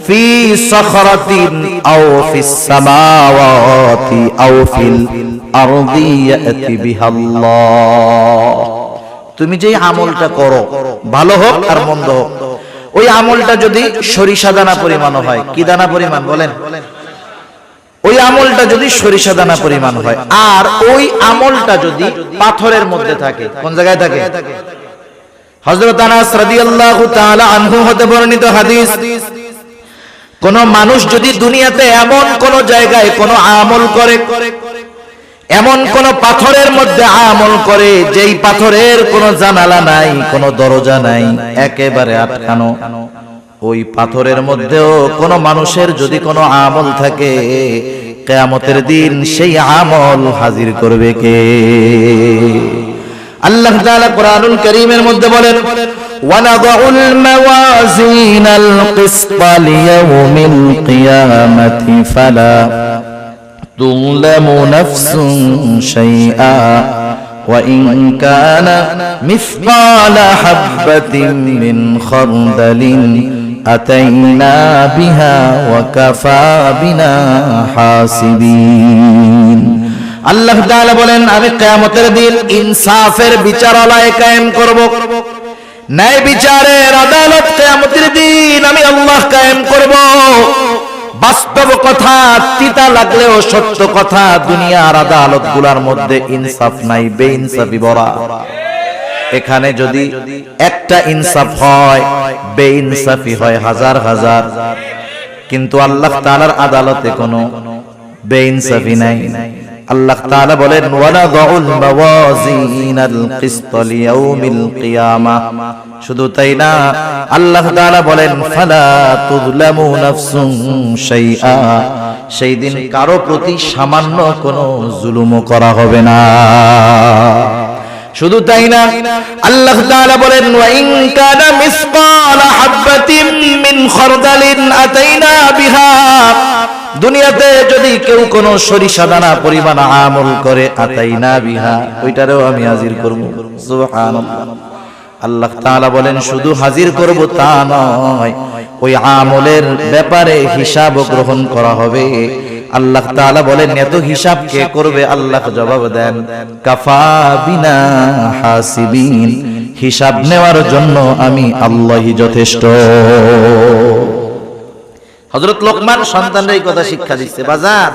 ফি সাখরাতিন আও ফিস সামাওয়াতি আও ফিল আরদি ইয়াতি বিহাল্লাহ। তুমি যেই আমলটা করো, ভালো হোক আর মন্দ হোক, ওই আমলটা যদি সরিষা দানা পরিমাণ হয়, কি দানা পরিমাণ বলেন? ওই আমলটা যদি সরিষা দানা পরিমাণ হয়, আর ওই আমলটা যদি পাথরের মধ্যে থাকে, কোন জায়গায় থাকে? হযরত আনাস রাদিয়াল্লাহু তাআলা আনহু হতে বর্ণিত হাদিস, কোন মানুষ যদি দুনিয়াতে এমন কোন জায়গায় কোন আমল করে, এমন কোন পাথরের মধ্যে আমল করে যেই পাথরের কোন জানালা নাই, কোন দরজা নাই, একেবারে আটকানো, ওই পাথরের মধ্যেও কোন মানুষের যদি কোন আমল থাকে, কিয়ামতের দিন সেই আমল হাজির করবে কে? আল্লাহ তাআলা কোরআনুল কারীমের মধ্যে বলেন, ওয়ানাদাউল মাওয়াজিনাল কিসতা লিয়াউমিল কিয়ামাতি ফালা তুযলামু নাফসুন শাইআ ওয়া ইন কানা মিসকালা হাববাতিন মিন খারদালিন আতাইনা বিহা ওয়া কাফা বিনা হাসিবিন। আল্লাহ তাআলা বলেন, আমি কিয়ামতের দিন ইনসাফের বিচারালয় কায়েম করব, ন্যায় বিচারের আদালত কিয়ামতের দিন আমি আল্লাহ কায়েম করব। বাস্তব কথা, তিতা লাগলেও সত্য কথা, দুনিয়ার আদালতগুলোর মধ্যে ইনসাফ নাই, বেইনসাফি ভরা। এখানে যদি একটা ইনসাফ হয়, বেইনসাফি হয় হাজার হাজার, কিন্তু আল্লাহ তাআলার আদালতে কোনো বেইনসাফি নাই। আল্লাহ তাআলা বলেন, ওয়ানাদাউল মাওয়াজিনাল কিসতা লিয়াউমিল কিয়ামাহ। শুধু তাই না, আল্লাহ তাআলা বলেন, ফালা তুযলামু নাফসুন শাইআ। সেই দিন কারো প্রতি সামান্য কোনো জুলুমও করা হবে না। শুধু তাই না, আল্লাহ তাআলা বলেন, ওয়া ইন কানা মিসকালা হাববাতিন মিন খারদালিন আতাইনা বিহা। দুনিয়াতে যদি কেউ কোনো সরিষা দানা পরিমাণ আমল করে, আতাইনা বিহা, ওইটারও আমি হাজির করব। সুবহানাল্লাহ। আল্লাহ তাআলা বলেন, শুধু হাজির করব তা নয়, ওই আমলের ব্যাপারে হিসাব গ্রহণ করা হবে। আল্লাহ তাআলা বলেন, এত হিসাব কে করবে? আল্লাহ জবাব দেন, কাফা বিনা হাসিবিন। হিসাব নেওয়ার জন্য আমি আল্লাহই যথেষ্ট। হযরত লোকমান সন্তানরা এই কথা শিক্ষা দিচ্ছে, বাজার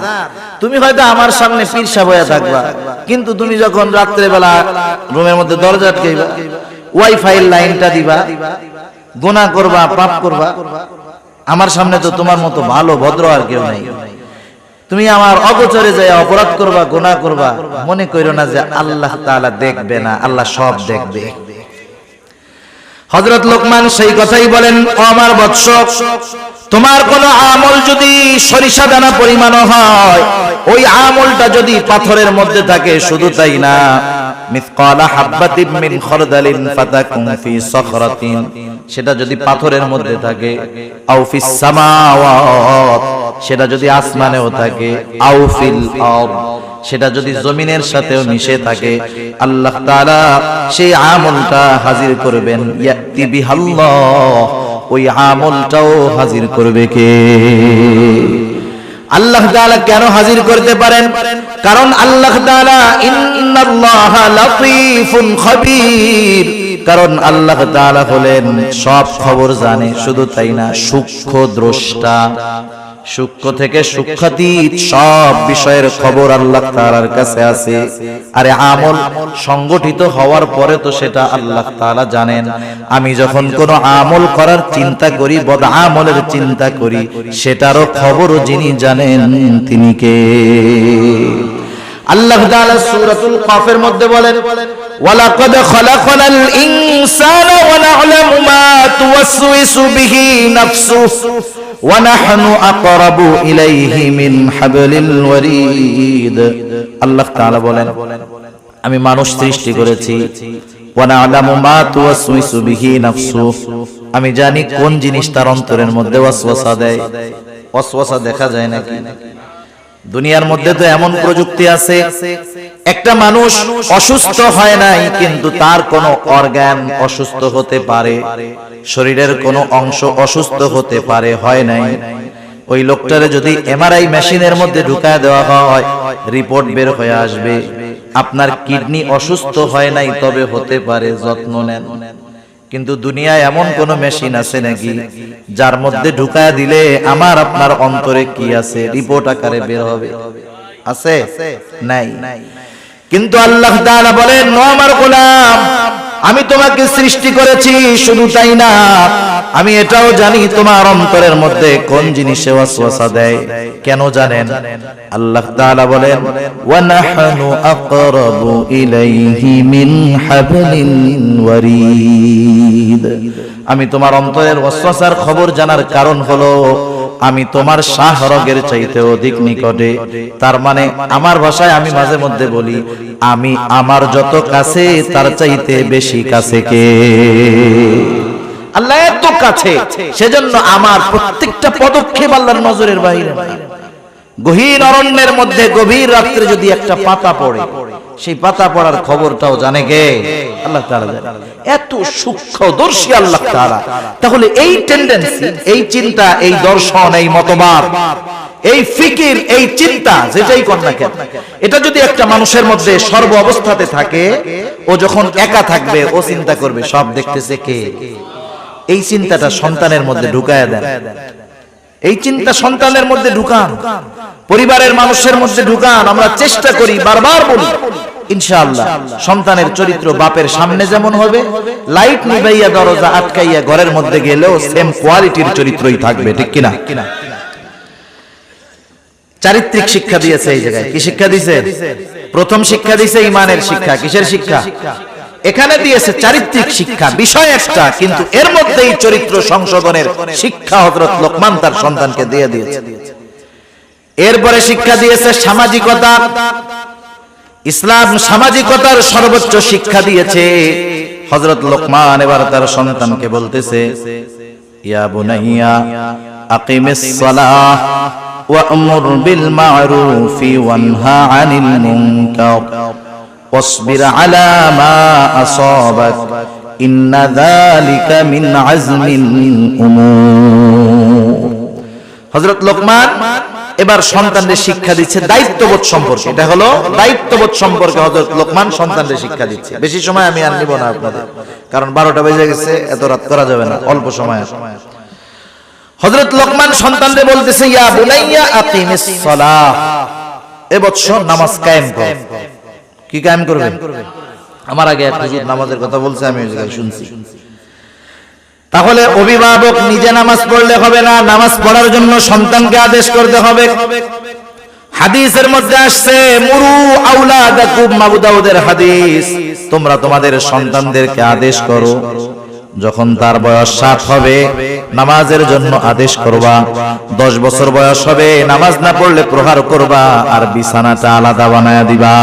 তুমি হয়তো আমার সামনে পীর সাহেব হয়ে থাকবা, কিন্তু তুমি যখন রাত্রে বেলা রুমের মধ্যে দরজা আটকাইবা, ওয়াইফাই লাইনটা দিবা, গুনাহ করবা, পাপ করবা, আমার সামনে তো তোমার মতো ভালো ভদ্র আর কেউ নাই। তুমি আমার অগোচরে যায় অপরাধ করবা, গুনাহ করবা, মনে কইরো না যে আল্লাহ তাআলা দেখবে না, আল্লাহ সব দেখবে। হযরত লোকমান সেই কথাই বলেন, ও আমার বৎস, তোমার কোন আমল যদি সরিষা দানা পরিমাণ হয়, ওই আমলটা যদি পাথরের মধ্যে থাকে, শুধু তাই না, মিসকালা হাববাতিন মিন খারদালিন ফাতাকুম ফি সাখরাতিন, সেটা যদি পাথরের মধ্যে থাকে, আও ফিস সামাওয়াত, সেটা যদি আসমানেও থাকে, আও ফিল আরদ, সেটা যদি জমিনের সাথেও মিশে থাকে, আল্লাহ তাআলা সেই আমলটা হাজির করবেন। ইয়াতি বিহাল্লাহ, ওই আমলটাও হাজির করবে কে? আল্লাহ তাআলা কেন হাজির করতে পারেন? কারণ আল্লাহ তাআলা ইন্নাল্লাহা লাতীফুন খাবীর, কারণ আল্লাহ তাআলা হলেন সব খবর জানে। শুধু তাই না, সূক্ষ্ম দ্রষ্টা, সূক্ষ্ম থেকে সূক্ষ্মাতীত সব বিষয়ের খবর আল্লাহ তাআলার কাছে আছে। আরে আমল সংগঠিত হওয়ার পরে তো সেটা আল্লাহ তাআলা জানেন। আমি যখন কোনো আমল করার চিন্তা করি, বদ আমলের চিন্তা করি, সেটারও খবর যিনি জানেন তিনি কে? আল্লাহ তাআলা সূরাতুল কাফের মধ্যে বলেন, ওয়ালাকাদ খালাকনাল ইনসানা ওয়া না'লামু মা তুওয়াসওয়িসু বিহি নাফসুহু ওয়া নাহনু আকরাবু ইলাইহি মিন হাবলিল ওয়ারিদ। আল্লাহ তাআলা বলেন, আমি মানুষ সৃষ্টি করেছি, ওয়া না'লামু মা তুওয়াসওয়িসু বিহি নাফসুহু, আমি জানি কোন জিনিস তার অন্তরের মধ্যে ওয়াসওয়াসা দেয়। ওয়াসওয়াসা দেখা যায় নাকি? দুনিয়ার মধ্যে তো এমন প্রযুক্তি আছে, একটা মানুষ অসুস্থ হয় নাই, কিন্তু তার কোনো অর্গান অসুস্থ হতে পারে, শরীরের কোনো অংশ অসুস্থ হতে পারে, হয় নাই। ওই লোকটারে যদি এমআরআই মেশিনের মধ্যে ঢুকায় দেওয়া হয়, রিপোর্ট বের হয়ে আসবে আপনার কিডনি অসুস্থ হয় নাই, তবে হতে পারে, যত্ন নেন। কিন্তু দুনিয়ায় এমন কোন মেশিন আছে নাকি যার মধ্যে ঢুকায় দিলে আমার আপনার অন্তরে কি আছে রিপোর্ট আকারে বের হবে? আছে? নাই। কিন্তু আল্লাহ তাআলা বলেন, ও আমার গোলাম, আমি তোমাকে সৃষ্টি করেছি, শুধু তাই না, আমি এটাও জানি তোমার অন্তরের মধ্যে কোন জিনিসে ওয়াসওয়াসা দেয়। কেন জানেন? আল্লাহ তাআলা বলেন, ওয়া নাহনু আকরাবু ইলাইহি মিন হাবলিল ওয়ারিদ। আমি তোমার অন্তরের ওয়াসওয়াসার খবর জানার কারণ হলো আমি তোমার শাহরগের চাইতে অধিক নিকটে। তার মানে আমার ভাষায় আমি মাঝে মধ্যে বলি, আমি আমার যত কাছে তার চাইতে বেশি কাছে কে? আল্লাহ এত কাছে, সেজন্য আমার প্রত্যেকটা পদক্ষেপ আল্লাহর নজরের বাইরে না। গহীন অরণ্যের মধ্যে গভীর রাত্রে যদি একটা পাতা পড়ে, সেই পাতা পড়ার খবরটাও জানে কে? আল্লাহ তাআলা জানে। এত সূক্ষ্মদর্শী আল্লাহ তাআলা। তাহলে এই টেন্ডেন্সি, এই চিন্তা, এই দর্শন, এই মতবাদ, এই ফিকির, এই চিন্তা যেটাই কর না কেন, এটা যদি একটা মানুষের মধ্যে সর্ব অবস্থাতে থাকে, ও যখন একা থাকবে ও চিন্তা করবে সব দেখতেছে কে? এই চিন্তাটা সন্তানের মধ্যে ঢুকায়া দেন। এই চিন্তা সন্তানের মধ্যে ঢুকান, পরিবারের মানুষের মধ্যে ঢুকান। আমরা চেষ্টা করি, বারবার বলি, ইনশাআল্লাহ সন্তানের চরিত্র বাপের সামনে যেমন হবে, লাইট নিভাইয়া দরজা আটকাইয়া ঘরের মধ্যে গেলেও সেম কোয়ালিটির চরিত্রই থাকবে, ঠিক কিনা? চারিত্রিক শিক্ষা দিয়েছে এই জায়গায়। কি শিক্ষা দিয়েছে? প্রথম শিক্ষা দিয়েছে ইমানের শিক্ষা। কিসের শিক্ষা? এখানে দিয়েছে চারিত্রিক শিক্ষা, বিষয় একটা, কিন্তু এর মধ্যেই চরিত্র সংশোধনের শিক্ষা হযরত লোকমান তার সন্তানকে দিয়ে দিয়েছে। এরপরে শিক্ষা দিয়েছে সামাজিকতা। ইসলাম সামাজিকতার সর্বোচ্চ শিক্ষা দিয়েছে। হযরত লোকমান এবার তার সন্তানকে বলতেছে, ইয়া বুনাইয়া আকিমিস সালাহ ওয়া'মুর বিল মা'রুফি ওয়ানহা আনিল মুনকার ওয়াসবির আলা মা আসাবাক ইন্না যালিকা মিন আজমিল উমুর। হযরত লোকমান এবার সন্তানদের শিক্ষা দিচ্ছে দায়িত্ববোধ সম্পর্কে। এটা হলো দায়িত্ববোধ সম্পর্কে হযরত লোকমান সন্তানদের শিক্ষা দিচ্ছে। বেশি সময় আমি আর নিব না আপনাদের, কারণ 12টা বেজে গেছে, এত রাত করা যাবে না, অল্প সময়। হযরত লোকমান সন্তানদের বলতেছে, ইয়া বুনাইয়া আকিমিস সালাহ, এ বৎস নামাজ কায়েম কর। কি কায়েম করবে? আমার আগে এক হুজুর নামাজের কথা বলছে, আমি ওই জায়গায় শুনছি। তাহলে অভিভাবক নিজে নামাজ পড়লে হবে না, নামাজ পড়ার জন্য সন্তানকে আদেশ করতে হবে। হাদিসের মধ্যে আসছে, মুরু আওলাদাকুম, আবু দাউদের হাদিস, তোমরা তোমাদের সন্তানদেরকে আদেশ করো, যখন তার বয়স 7 হবে নামাজের জন্য আদেশ করবা, 10 বছর বয়স হবে নামাজ না পড়লে প্রহার করবা, আর বিছানাটা আলাদা বানায়া দিবা।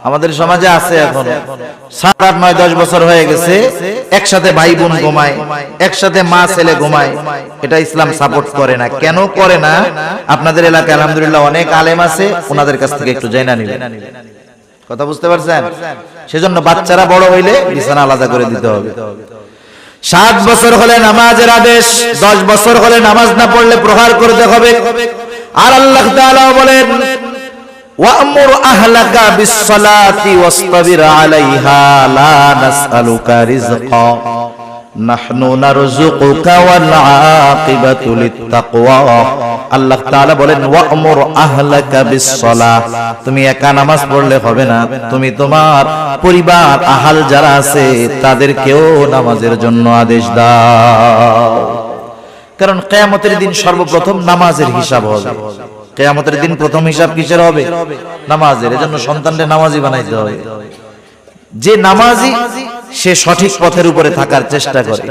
আমাদের সমাজে আছে এখন 7, 8, 9, 10 বছর হয়ে গেছে, একসাথে ভাই বোন ঘুমায়, একসাথে মা ছেলে ঘুমায়। এটা ইসলাম সাপোর্ট করে না। কেন করে না? আপনাদের এলাকায় আলহামদুলিল্লাহ অনেক আলেম আছে, ওনাদের কাছ থেকে একটু জেনে নিবেন। কথা বুঝতে পারছেন? সেজন্য বাচ্চারা বড় হইলে বিছানা আলাদা করে দিতে হবে। 7 বছর হলে নামাজের আদেশ, 10 বছর হলে নামাজ না পড়লে প্রহার করতে হবে। আর আল্লাহ তাআলা বলেন, ওয়া'মুর আহলাকা বিস-সালাতি ওয়াসতাবির আলাইহা লা নাসআলুকা রিজকা নাহনু নারযুকুকা ওয়াল আকিবাতু লিত-তাকওয়া। আল্লাহ তাআলা বলেন, ওয়া'মুর আহলাকা বিস-সালাহ, তুমি একা নামাজ পড়লে হবে না, তুমি তোমার পরিবার আহাল যারা আছে তাদেরকেও নামাজের জন্য আদেশ দাও। কারণ কিয়ামতের দিন সর্বপ্রথম নামাজের হিসাব হবে। কিয়ামতের দিন প্রথম হিসাব কিসের হবে? নামাজের। এজন্য সন্তানদের নামাজি বানাইতে হবে। যে নামাজি সে সঠিক পথের উপরে থাকার চেষ্টা করে।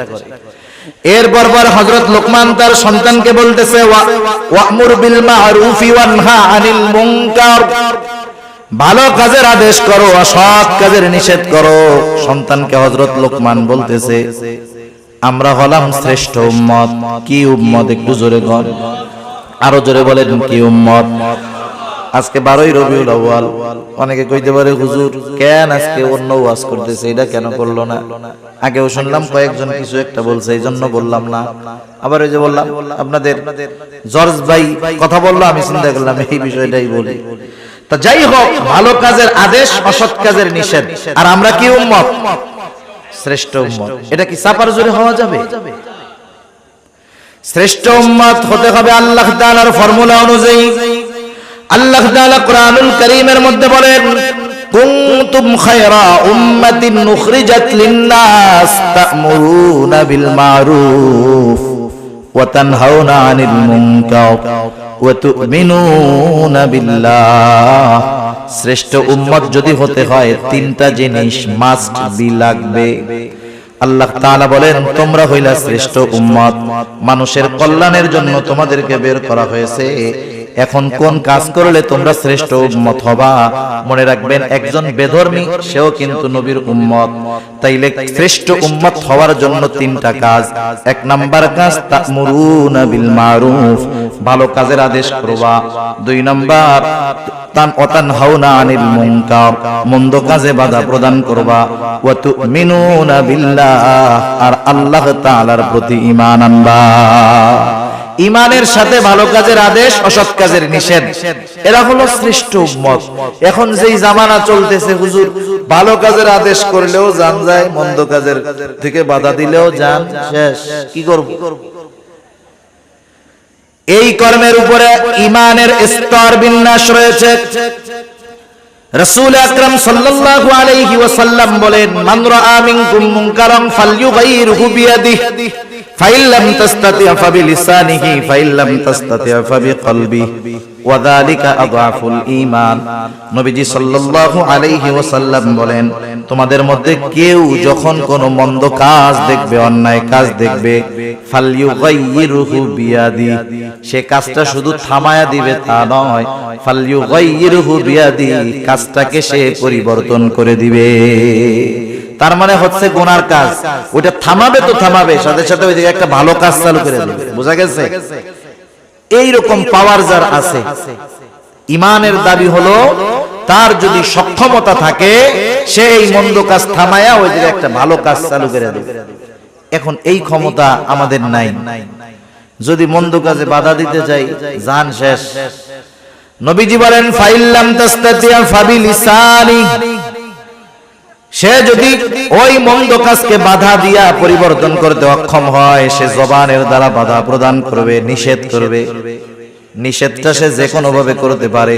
এরপর হযরত লোকমান তার সন্তানকে বলতেছে, ওয়া'মুর বিল মা'রুফি ওয়ানহা আনিল মুনকার, ভালো কাজের আদেশ করো, অসৎ কাজের নিষেধ করো। সন্তানকে হযরত লোকমান বলতেছে, আমরা হলাম শ্রেষ্ঠ উম্মত। কি উম্মত? একটু জোরে বল, আরো জোরে বলেন, কি উম্মত? আজকে 12ই রবিউল আউয়াল। অনেকে কইতে পারে, হুজুর কেন আজকে অন্য ওয়াজ করতেছে, এটা কেন করলো না? আগেও শুনলাম কয়েকজন কিছু একটা বলছে, এই জন্য বললাম না। আবার ওই যে বললাম আপনাদের জর্জ ভাই কথা বললো, আমি চিন্তা করলাম এই বিষয়টাই বলি। তা যাই হোক, ভালো কাজের আদেশ, অসৎ কাজের নিষেধ। আর আমরা কি উম্মত? শ্রেষ্ঠ উম্মত। এটা কি চাপার জোরে হওয়া যাবে? শ্রেষ্ঠ উম্মত হতে হবে আল্লাহ তাআলার ফর্মুলা অনুযায়ী। আল্লাহ তাআলা কোরআনুল কারীমের মধ্যে বলেন, কুনতুম খায়রা উম্মাতিন উখরিজাত লিন-নাস তা'মুরুনা বিল মা'রুফ ওয়া তানহাউনা আনিল মুনকার ওয়া তু'মিনুনা বিল্লাহ। শ্রেষ্ঠ উম্মত যদি হতে হয় 3টা জিনিস মাস্ট বি লাগবে। আল্লাহ তাআলা বলেন তোমরা হইলা শ্রেষ্ঠ উম্মত, মানুষের কল্যাণের জন্য তোমাদেরকে বের করা হয়েছে। এখন কোন কাজ করলে তোমরা শ্রেষ্ঠ উম্মত হবা? মনে রাখবেন একজন বেধর্মী সেও কিন্তু নবীর উম্মত। তাইলে শ্রেষ্ঠ উম্মত হওয়ার জন্য তিনটা কাজ। এক নাম্বার কাজ তা'মুরুনা বিল মারুফ, ভালো কাজের আদেশ করবা। দুই নাম্বার তানহাউনা আনিল মুনকার, মন্দ কাজে বাধা প্রদান করবা। ওয়া তুমিনুনা বিল্লাহ, আর আল্লাহ তাআলার প্রতি ঈমান আনবা। ঈমানের সাথে ভালো কাজের আদেশ, অসৎ কাজের নিষেধ, এরা হলো শ্রেষ্ঠ উম্মত। এখন যেই জামানা চলতেছে হুজুর, ভালো কাজের আদেশ করলেও জান যায়, মন্দ কাজের থেকে বাধা দিলেও জান শেষ। কি করব? এই কর্মের উপরে ঈমানের স্তর বিন্যাস রয়েছে। রাসূল আকরাম সাল্লাল্লাহু আলাইহি ওয়াসাল্লাম বলেন, মান রাআ মিনকুম মুনকারান ফালইয়ুগাইয়িরহু বিয়াদিহি ফাইন লাম তাসতাতি' ফাবিলিসানিহি ফাইন লাম তাসতাতি' ফাবিকলবিহি ওয়া যালিকা আযআফুল ঈমান। নবীজি সাল্লাল্লাহু আলাইহি ওয়াসাল্লাম বলেন, তোমাদের মধ্যে কেউ যখন কোনো মন্দ কাজ দেখবে, অন্যায় কাজ দেখবে, ফালইয়ুগাইয়িরহু বিয়াদিহি, সে কাজটা শুধু থামায়া দিবে তা নয়, ফালইয়ুগাইয়িরহু বিয়াদিহি, কাজটাকে সে পরিবর্তন করে দিবে। তার মানে হচ্ছে গুনার কাজ, ওটা থামাবে তো থামাবে, সাথে সাথে ওই দিকে একটা ভালো কাজ চালু করে দেবে। বোঝা গেছে? এইরকম পাওয়ার যার আছে, ঈমানের দাবি হলো তার যদি সক্ষমতা থাকে, সে এই মন্দ কাজ থামায়া ওই দিকে একটা ভালো কাজ চালু করে দেবে। এখন এই ক্ষমতা আমাদের নাই। যদি মন্দ কাজে বাধা দিতে চাই, জান শেষ। নবীজি বলেন, ফাইন লাম তাসতাতি' ফাবিলিসানি, সে যদি ওই মন্দ কাজকে বাধা দিয়া পরিবর্তন করতে অক্ষম হয়, সে জবানের দ্বারা বাধা প্রদান করবে, নিষেধ করবে। নিষেধটা সে যে কোনো ভাবে করতে পারে,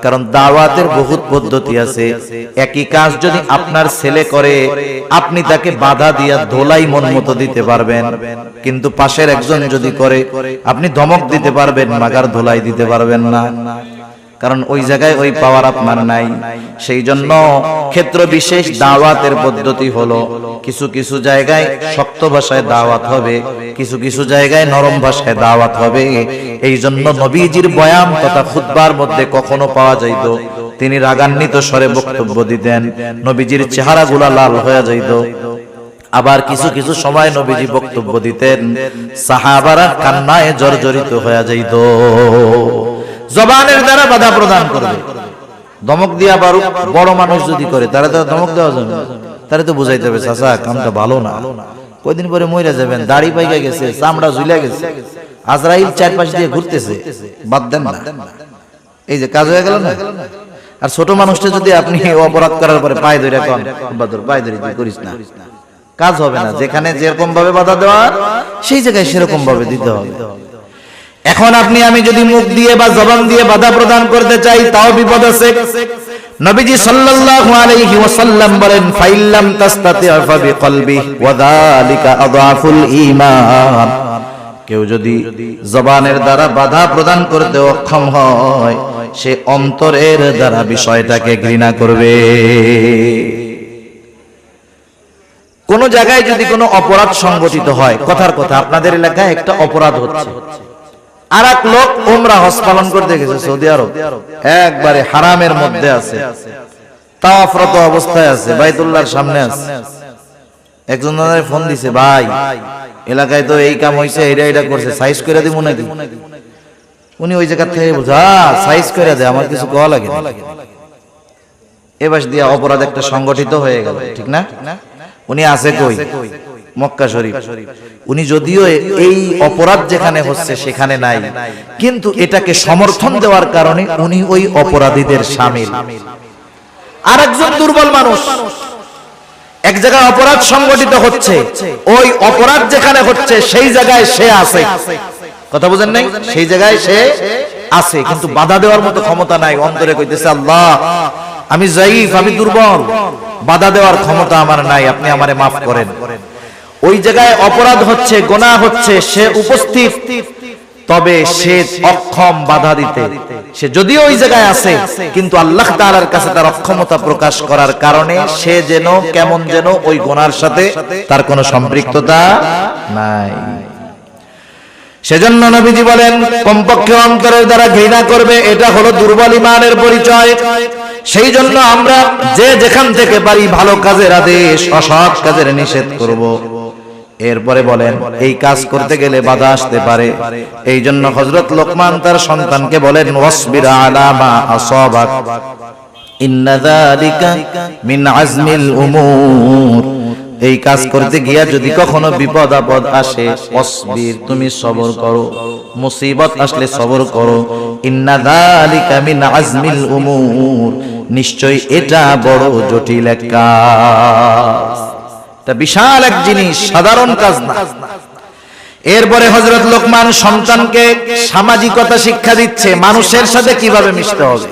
কারণ দাওয়াতের বহুত পদ্ধতি আছে। একই কাজ যদি আপনার ছেলে করে, আপনি তাকে বাধা দিয়া ধোলাই মন মতো দিতে পারবেন, কিন্তু পাশের একজন যদি করে, আপনি ধমক দিতে পারবেন, মাগার ধোলাই দিতে পারবেন না, কারণ ওই জায়গায় ওই পাওয়ার আপনার নাই। সেই জন্য ক্ষেত্র বিশেষ দাওয়াতের পদ্ধতি হলো, কিছু কিছু জায়গায় শক্ত ভাষায় দাওয়াত হবে, কিছু কিছু জায়গায় নরম ভাষায় দাওয়াত হবে। এই জন্য নবীজির বয়ান তথা খুতবার মধ্যে কখনো পাওয়া যাইত তিনি রাগান্বিত স্বরে বক্তব্য দিতেন, নবীজির চেহারাগুলা লাল হয়ে যাইত। আবার কিছু কিছু সময় নবীজি বক্তব্য দিতেন, সাহাবারা কান্নায় জর্জরিত হয়ে যাইত। জবানের দ্বারা বাধা প্রদান করবে, ধমক দিয়া বারুক। বড় মানুষ যদি করে, তারা তো ধমক দেওয়া যাবে, তারা তো বুঝাইতে হবে, চাচা কামটা ভালো না, কয়দিন পরে মইরা যাবেন, দাড়ি পাইকা গেছে, চামড়া ঝুলে গেছে, আজরাইল চারপাশ দিয়ে ঘুরতেছে, বাদ দেন না, এই যে কাজ হয়ে গেল না। আর ছোট মানুষটা যদি আপনি অপরাধ করার পরে পায়ে ধরে কন, বাদর পায়ে ধরে করিস না, কাজ হবে না। যেখানে যেরকম ভাবে বাধা দেওয়া, সেই জায়গায় সেরকম ভাবে দিতে হবে। এখন আপনি আমি যদি মুখ দিয়ে বা জবান দিয়ে বাধা প্রদান করতে চাই, তাও বিপদ আছে। নবীজি সাল্লাল্লাহু আলাইহি ওয়াসাল্লাম বলেন, ফাইল্লাম তাসতাতি' ফাবিকলবিহি ওয়া যালিকা আযআফুল ঈমান। কেউ যদি জবানের দ্বারা বাধা প্রদান করতে অক্ষম হয়, সে অন্তরের দ্বারা বিষয়টাকে ঘৃণা করবে। কোন জায়গায় যদি কোনো অপরাধ সংগঠিত হয়, কথার কথা আপনাদের এলাকায় একটা অপরাধ হচ্ছে, আর এক লোক উমরা হজ পালন করতে গেছে সৌদি আরব, একবারে হারামের মধ্যে আছে, তাওয়াফরত অবস্থায় আছে, বাইতুল্লাহর সামনে আছে। একজন ফোন দিছে, ভাই এলাকায় তো এই কাম হইছে, এটা করছে, সাইজ করে দিব নাকি? উনি ওই জায়গা থেকে বলছে, সাইজ করে দে, আমার কিছু কোয়া লাগে। এবার দিয়া অপরাধ একটা সংগঠিত হয়ে গেল, ঠিক না? উনি আছে কই? মক্কা শরীফ। উনি যদিও এই অপরাধ যেখানে হচ্ছে সেখানে নাই, কিন্তু এটাকে সমর্থন দেওয়ার কারণে উনি ওই অপরাধীদের শামিল। আরেকজন দুর্বল মানুষ, এক জায়গায় অপরাধ সংগঠিত হচ্ছে, ওই অপরাধ যেখানে হচ্ছে সেই জায়গায় সে আছে। কথা বুঝেন নাই? সেই জায়গায় সে আছে, কিন্তু বাধা দেওয়ার মতো ক্ষমতা নাই। অন্তরে কইতেছে, আল্লাহ আমি যাইফ, আমি দুর্বল, বাধা দেওয়ার ক্ষমতা আমার নাই, আপনি আমারে মাফ করেন। ওই জায়গায় অপরাধ হচ্ছে, গুনাহ হচ্ছে, সে উপস্থিত, তবে সে অক্ষম বাধা দিতে। সে যদিও ওই জায়গায় আছে, কিন্তু আল্লাহ তাআলার কাছে তার অক্ষমতা প্রকাশ করার কারণে সে যেন কেমন যেন ওই গুনার সাথে তার কোনো সম্পৃক্ততা নাই। সেজন্য নবীজি বলেন, কমপক্ষে অন্তরের দ্বারা ঘৃণা করবে, এটা হলো দুর্বল ঈমানের পরিচয়। সেই জন্য আমরা যে যেখান থেকে পারি ভালো কাজের আদেশ, অসৎ কাজের নিষেধ করব। এরপরে বলেন, এই কাজ করতে গেলে বাধা আসতে পারে। এই জন্য হযরত লোকমান তার সন্তানকে বলেন, ওয়াসবির আলা মা আসাবাক ইন্না যালিকা মিন আজমিল উমুর। এই কাজ করতে গিয়া যদি কখনো বিপদ আপদ আসে, ওয়াসবির, তুমি সবর করো, মুসিবত আসলে সবর করো। ইন্না যালিকা মিন আজমিল উমুর, নিশ্চয় এটা বড় জটিল এক কাজ, এটা বিশাল এক জিনিস, সাধারণ কাজ না। এরপরে হযরত লোকমান সন্তানকে সামাজিকতা শিক্ষা দিচ্ছে, মানুষের সাথে কিভাবে মিশতে হবে।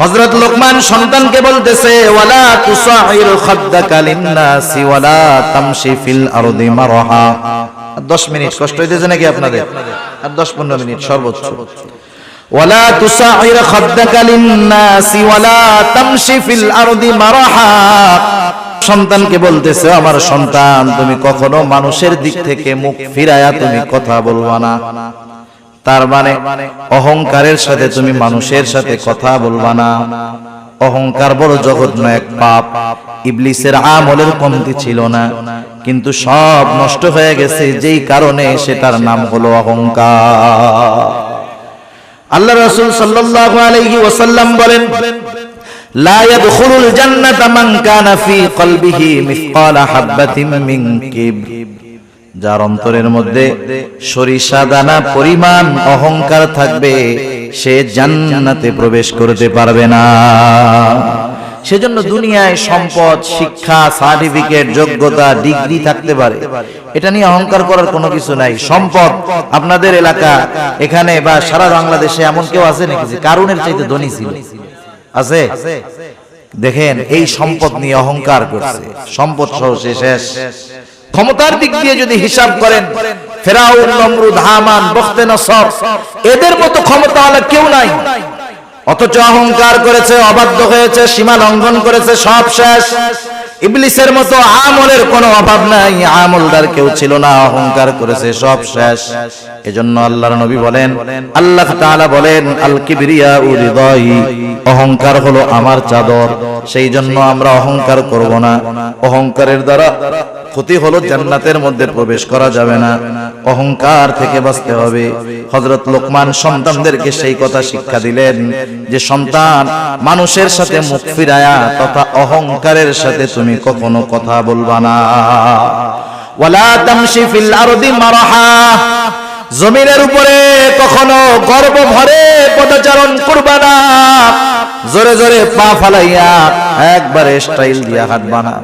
হযরত লোকমান সন্তানকে বলতেছে, ওয়ালা তুসাইর খাদ্দাকা লিন্নাসি ওয়ালা তামশি ফিল আরদি মারহা। 10 মিনিট কষ্ট হইতেছে নাকি আপনাদের? আর 10-15 মিনিট সর্বোচ্চ। ওয়ালা তুসাইর খাদ্দাকা লিন্নাসি ওয়ালা তামশি ফিল আরদি মারহা। সন্তানকে বলতেছে, আমার সন্তান, তুমি কখনো মানুষের দিক থেকে মুখ ফিরায়া তুমি কথা বলবা না। তার মানে অহংকারের সাথে তুমি মানুষের সাথে কথা বলবা না। অহংকার বড় জঘন্য এক পাপ। ইবলিসের আমলের কমতি ছিল না, কিন্তু সব নষ্ট হয়ে গেছে যেই কারণে, সেটার নাম হলো অহংকার। আল্লাহ রাসূল সাল্লাল্লাহু আলাইহি ওয়াসাল্লাম বলেন, লা ইয়াদখুলুল জান্নাতা মান কানা ফি কলবিহি মিসকালা হাববাতিন মিন কিবর। যার অন্তরের মধ্যে সরিষা দানা পরিমাণ অহংকার থাকবে, সে জান্নাতে প্রবেশ করতে পারবে না। সেজন্য দুনিয়ায় সম্পদ, শিক্ষা, সার্টিফিকেট, যোগ্যতা, ডিগ্রি থাকতে পারে, এটা নিয়ে অহংকার করার কোনো কিছু নাই। সম্পদ, আপনাদের এলাকা এখানে বা সারা বাংলাদেশে এমন কেউ আছে নাকি যে কারুনের চাইতে ধনী ছিল? আছে? দেখেন, এই সম্পদ নিয়ে অহংকার করছে, সম্পদ সহ শেষ। ক্ষমতার দিক দিয়ে যদি হিসাব করেন, ফেরাউন, নমরুদ, হামান, বখতেনসর, এদের মতো ক্ষমতাওয়ালা কেউ নাই। অথচ অহংকার করেছে, অবাধ্য হয়েছে, সীমা লঙ্ঘন করেছে, সব শেষ। ইবলিসের মতো আমলের কোনো অভাব নাই, আমলদার কেউ ছিল না, অহংকার করেছে, সব শেষ। এজন্য আল্লাহর নবী বলেন, আল্লাহ তাআলা বলেন, আল কিবরিয়াউ রিদাই, অহংকার হলো আমার চাদর। সেই জন্য আমরা অহংকার করব না। অহংকারের দ্বারা ক্ষতি হলো, জান্নাতের মধ্যে প্রবেশ করা যাবে না। অহংকার থেকে বাঁচতে হবে। হযরত লোকমান সন্তানদেরকে সেই কথা শিক্ষা দিলেন যে, সন্তান, মানুষের সাথে মুখ ফিরায়া তথা অহংকারের সাথে তুমি কখনো কথা বলবা না। ওয়ালা তামশি ফিল আরদি মারহা, জমিনের উপরে কখনো গর্ব ভরে পদচারণ করবা না। জোরে জোরে পা ফালাইয়া একবারে স্টাইল দিয়া হাঁটবা না।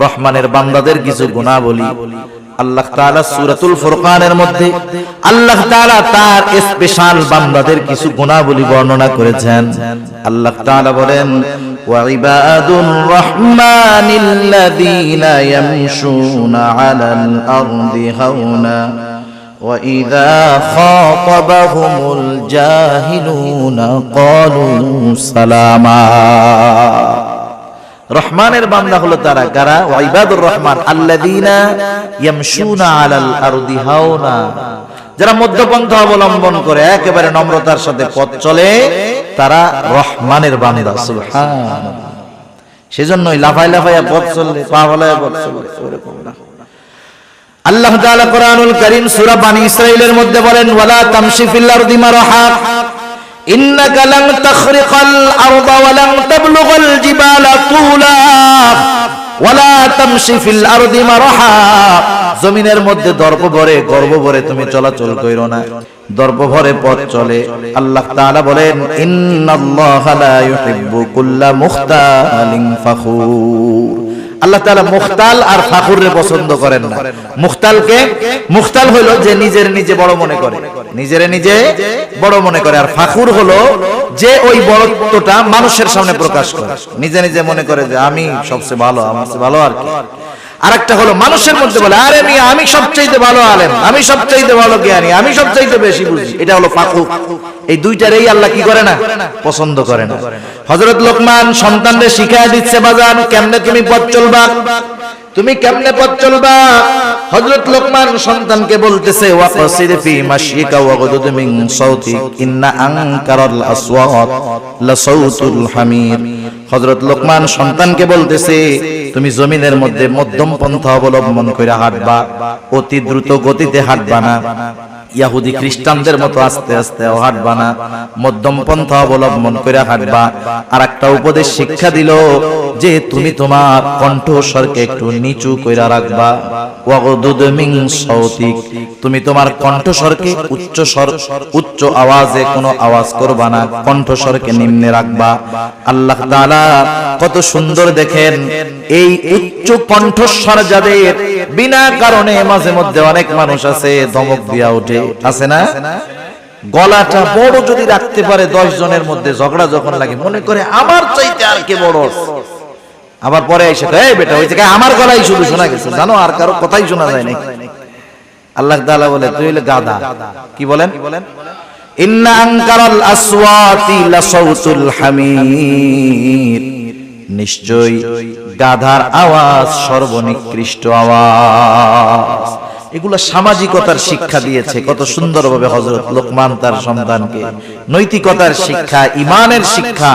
রহমানের বান্দাদের কিছু গুণাবলী আল্লাহ তাআলা সূরাতুল ফুরকানের মধ্যে আল্লাহ তাআলা তার স্পেশাল বান্দাদের কিছু গুণাবলী বর্ণনা করেছেন। আল্লাহ তাআলা বলেন, ওয়া ইবাদুর রহমানিল্লাযীনা ইয়ামশুনা আলাল আরদি হাওনা ওয়া ইযা খাতাবাহুমুল জাহিলুনা ক্বালু সালামা। রহমানের বান্দা হলো তারা কারা? ওয়া ইবাদুর রহমান আল্লাযীনা ইয়ামশুনা আলাল আরদি হাওনা, যারা মধ্যপন্থা অবলম্বন করে একেবারে নম্রতার সাথে পথ চলে, তারা রহমানের বান্দা। সুবহানাল্লাহ। সেজন্যই লাফায় লাফায় পথ চললে, পা ফলায় পথ চললে ওরকম না। আল্লাহ তাআলা কোরআনুল কারীম সূরা বনী ইসরাঈলের মধ্যে বলেন, ওয়ালা তামশি ফিল আরদি মারহা ইন্নাকা লান তাখরিকাল আরদা ওয়া লান তাবলুগাল জিবালা তুলা ওয়ালা তামশি ফিল আরদি মারহা। জমিনের মধ্যে দর্প ভরে, গর্ব ভরে তুমি চলাচল কইরো না, দর্প ভরে পথ চলে। আল্লাহ তাআলা বলেন, ইন্নাল্লাহা লা ইউহিব্বু কুল্লা মুখতালিন ফাখুর। আল্লাহ তাআলা মুখতাল আর ফাখুররে পছন্দ করেন না। মুখতাল হলো যে নিজের নিজে বড় মনে করে, নিজের নিজে বড় মনে করে, আর ফাখুর হলো যে ওই বড়ত্বটা মানুষের সামনে প্রকাশ করে, নিজে নিজে মনে করে যে আমি সবচেয়ে ভালো, আমার চেয়ে ভালো আর কি। আরেকটা হলো মানুষের মধ্যে বলে আরে মিয়া আমি সবচাইতে ভালো আলেম, আমি সবচাইতে ভালো জ্ঞানী, আমি সবচাইতে বেশি বুঝি। এটা হলো ফাকুক। এই দুইটারই আল্লাহ কি করে না? পছন্দ করে না। হযরত লোকমান সন্তানদের শিখায়া দিচ্ছে বাজান কেমনে তুমি পথ চলবা, তুমি কেমনে পথ চলবা। হযরত লোকমান সন্তানকে বলতেছে ওয়াকসিদ ফি মাশিকা ওয়াগদুদ মিন সাউতিক ইন্না আনকারাল আসওয়াত লাসাউতুল হামির। হযরত লোকমান সন্তানকে বলতেছে তুমি জমিনের মধ্যে মধ্যম পন্থা অবলম্বন করে হাঁটবা, অতি দ্রুত গতিতে হাঁটবা না, ইহুদি খ্রিস্টানদের মতো আস্তে আস্তে হাঁটবা না, মধ্যম পন্থা অবলম্বন করে হাঁটবা। আর একটা উপদেশ শিক্ষা দিল যে তুমি তোমার কণ্ঠস্বরকে একটু নিচু কইরা রাখবা। ওয়াগদুদ মিন সাউতিক, তুমি তোমার কণ্ঠস্বরকে উচ্চ আওয়াজে কোনো আওয়াজ করবা না, কণ্ঠস্বরকে নিম্নে রাখবা। আল্লাহ তাআলা কত সুন্দর দেখেন এই উচ্চ কণ্ঠস্বর যাদের, বিনা কারণে মাঝে মধ্যে অনেক মানুষ আছে ধমক দিয়া ওঠে, আছে না? গলাটা বড় যদি রাখতে পারে 10 জনের মধ্যে ঝগড়া যখন লাগে মনে করে আমার চাইতে আর কে বড়, আবার পরে এসে এই বেটা হইছে আমার গলাই শুধু শোনা গেছে, জানো আর কারো কথাই শোনা যায় না। আল্লাহ তাআলা বলে তুই হইলে গাধা। কি বলেন? ইন্না আনকারাল আসওয়াতি লাসাউতুল হামির, নিশ্চয়ই গাধার আওয়াজ সর্বনিকৃষ্ট আওয়াজ। এগুলো সামাজিকতার শিক্ষা দিয়েছে কত সুন্দরভাবে হযরত লোকমান তার সন্তানকে। নৈতিকতার শিক্ষা, ঈমানের শিক্ষা,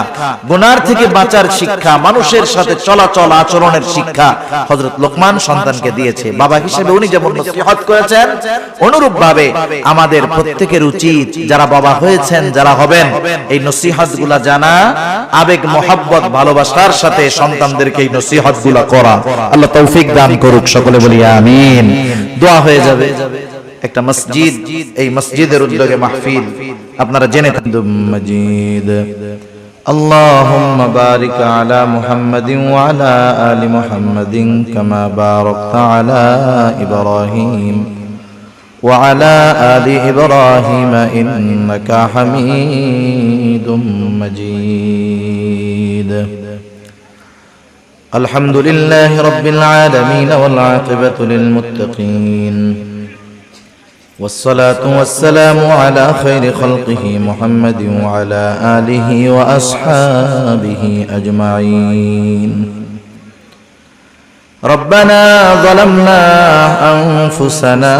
গুনার থেকে বাঁচার শিক্ষা, মানুষের সাথে চলাচল আচরণের শিক্ষা হযরত লোকমান সন্তানকে দিয়েছে। বাবা হিসেবে উনি যেমন নসিহত করেছেন, অনুরূপ ভাবে আমাদের প্রত্যেকের উচিত, যারা বাবা হয়েছেন যারা হবেন, এই নসিহতগুলা জানা, আবেগ মোহাব্বত ভালোবাসার সাথে সন্তানদেরকে এই নসিহতগুলা করা। আল্লাহ তৌফিক দান করুক, সকলে বলি আমিন। দোয়া হয়ে যাবে। একটা মসজিদ, এই মসজিদের উদ্যোগে মাহফিল আপনারা জেনে থাকবেন। মজিদ اللهم بارك على محمد وعلى آل محمد كما باركت على إبراهيم وعلى آل إبراهيم إنك حميد مجيد. الحمد لله رب العالمين والعاقبة للمتقين والصلاة والسلام على خير خلقه محمد وعلى آله وأصحابه أجمعين. ربنا ظلمنا أنفسنا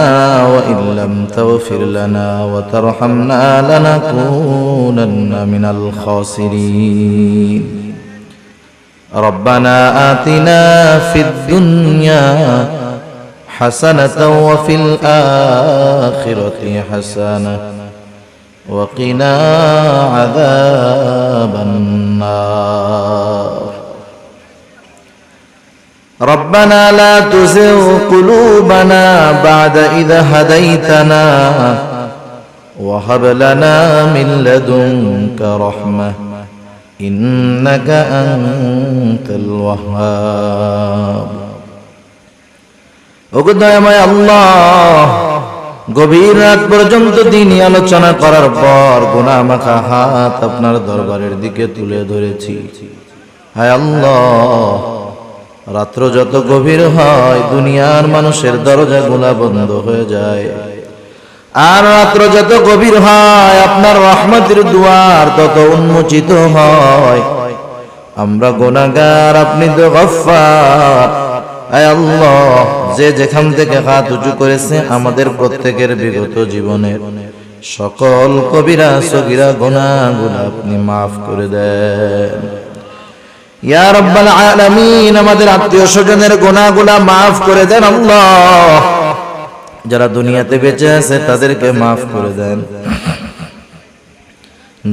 وإن لم تغفر لنا وترحمنا لنكونن من الخاسرين. ربنا آتنا في الدنيا حسنة وفي الآخرة حسنة وقنا عذاب النار. ربنا لا تزغ قلوبنا بعد إذا هديتنا وهب لنا من لدنك رحمة إنك أنت الوهاب. ওগো দয়াময় আল্লাহ, গভীর রাত পর্যন্ত দিনই আলোচনা করার পর গুনাহ মাখা হাত আপনার দরবারের দিকে তুলে ধরেছি। হায় আল্লাহ, রাত্র যত গভীর হয় দুনিয়ার মানুষের দরজাগুলা বন্ধ হয়ে যায়, আর রাত্র যত গভীর হয় আপনার রহমতের দুয়ার তত উন্মোচিত হয়। আমরা গুনাহগার, আপনি তো গফফার। আয় আল্লাহ, যে যেখান থেকে হাত উঁচু করেছে আমাদের প্রত্যেকের বিগত জীবনের সকল কবিরা সগীরা গুনাহগুলো আপনি মাফ করে দেন ইয়া রাব্বাল আলামিন। আমাদের আত্মীয় স্বজনের গুনাহগুলো মাফ করে দেন আল্লাহ। যারা দুনিয়াতে বেঁচে আছে তাদেরকে মাফ করে দেন,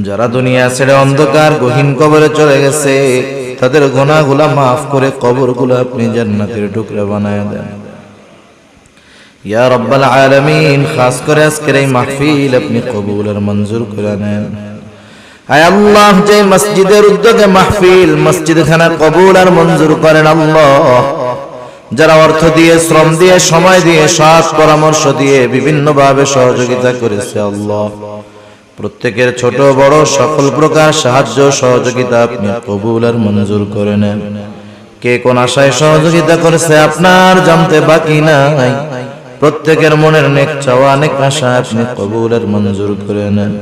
যারা দুনিয়া ছেড়ে অন্ধকার গহীন কবরে চলে গেছে তাদের গুনাহগুলো মাফ করে কবরগুলো আপনি জান্নাতের টুকরা বানায় দেন ইয়া রাব্বাল আলামিন। খাস করে আজকের এই মাহফিল আপনি কবুল আর মঞ্জুর করে নেন। হায় আল্লাহ, যে মসজিদের উদ্যোগে মাহফিল, মসজিদ খানা কবুল আর মঞ্জুর করেন আল্লাহ। যারা অর্থ দিয়ে, শ্রম দিয়ে, সময় দিয়ে, সৎ পরামর্শ দিয়ে বিভিন্ন ভাবে সহযোগিতা করেছে আল্লাহ, প্রত্যেকের ছোট বড় সকল প্রকার সাহায্য সহযোগিতা আপনি কবুল আর মঞ্জুর করে নেন। কে কোন আশায় সহযোগিতা করেছে আপনার জানতে বাকি নাই। প্রত্যেকের মনের নেক চাওয়া নেক আশা আপনি কবুলের মঞ্জুর করে নেন।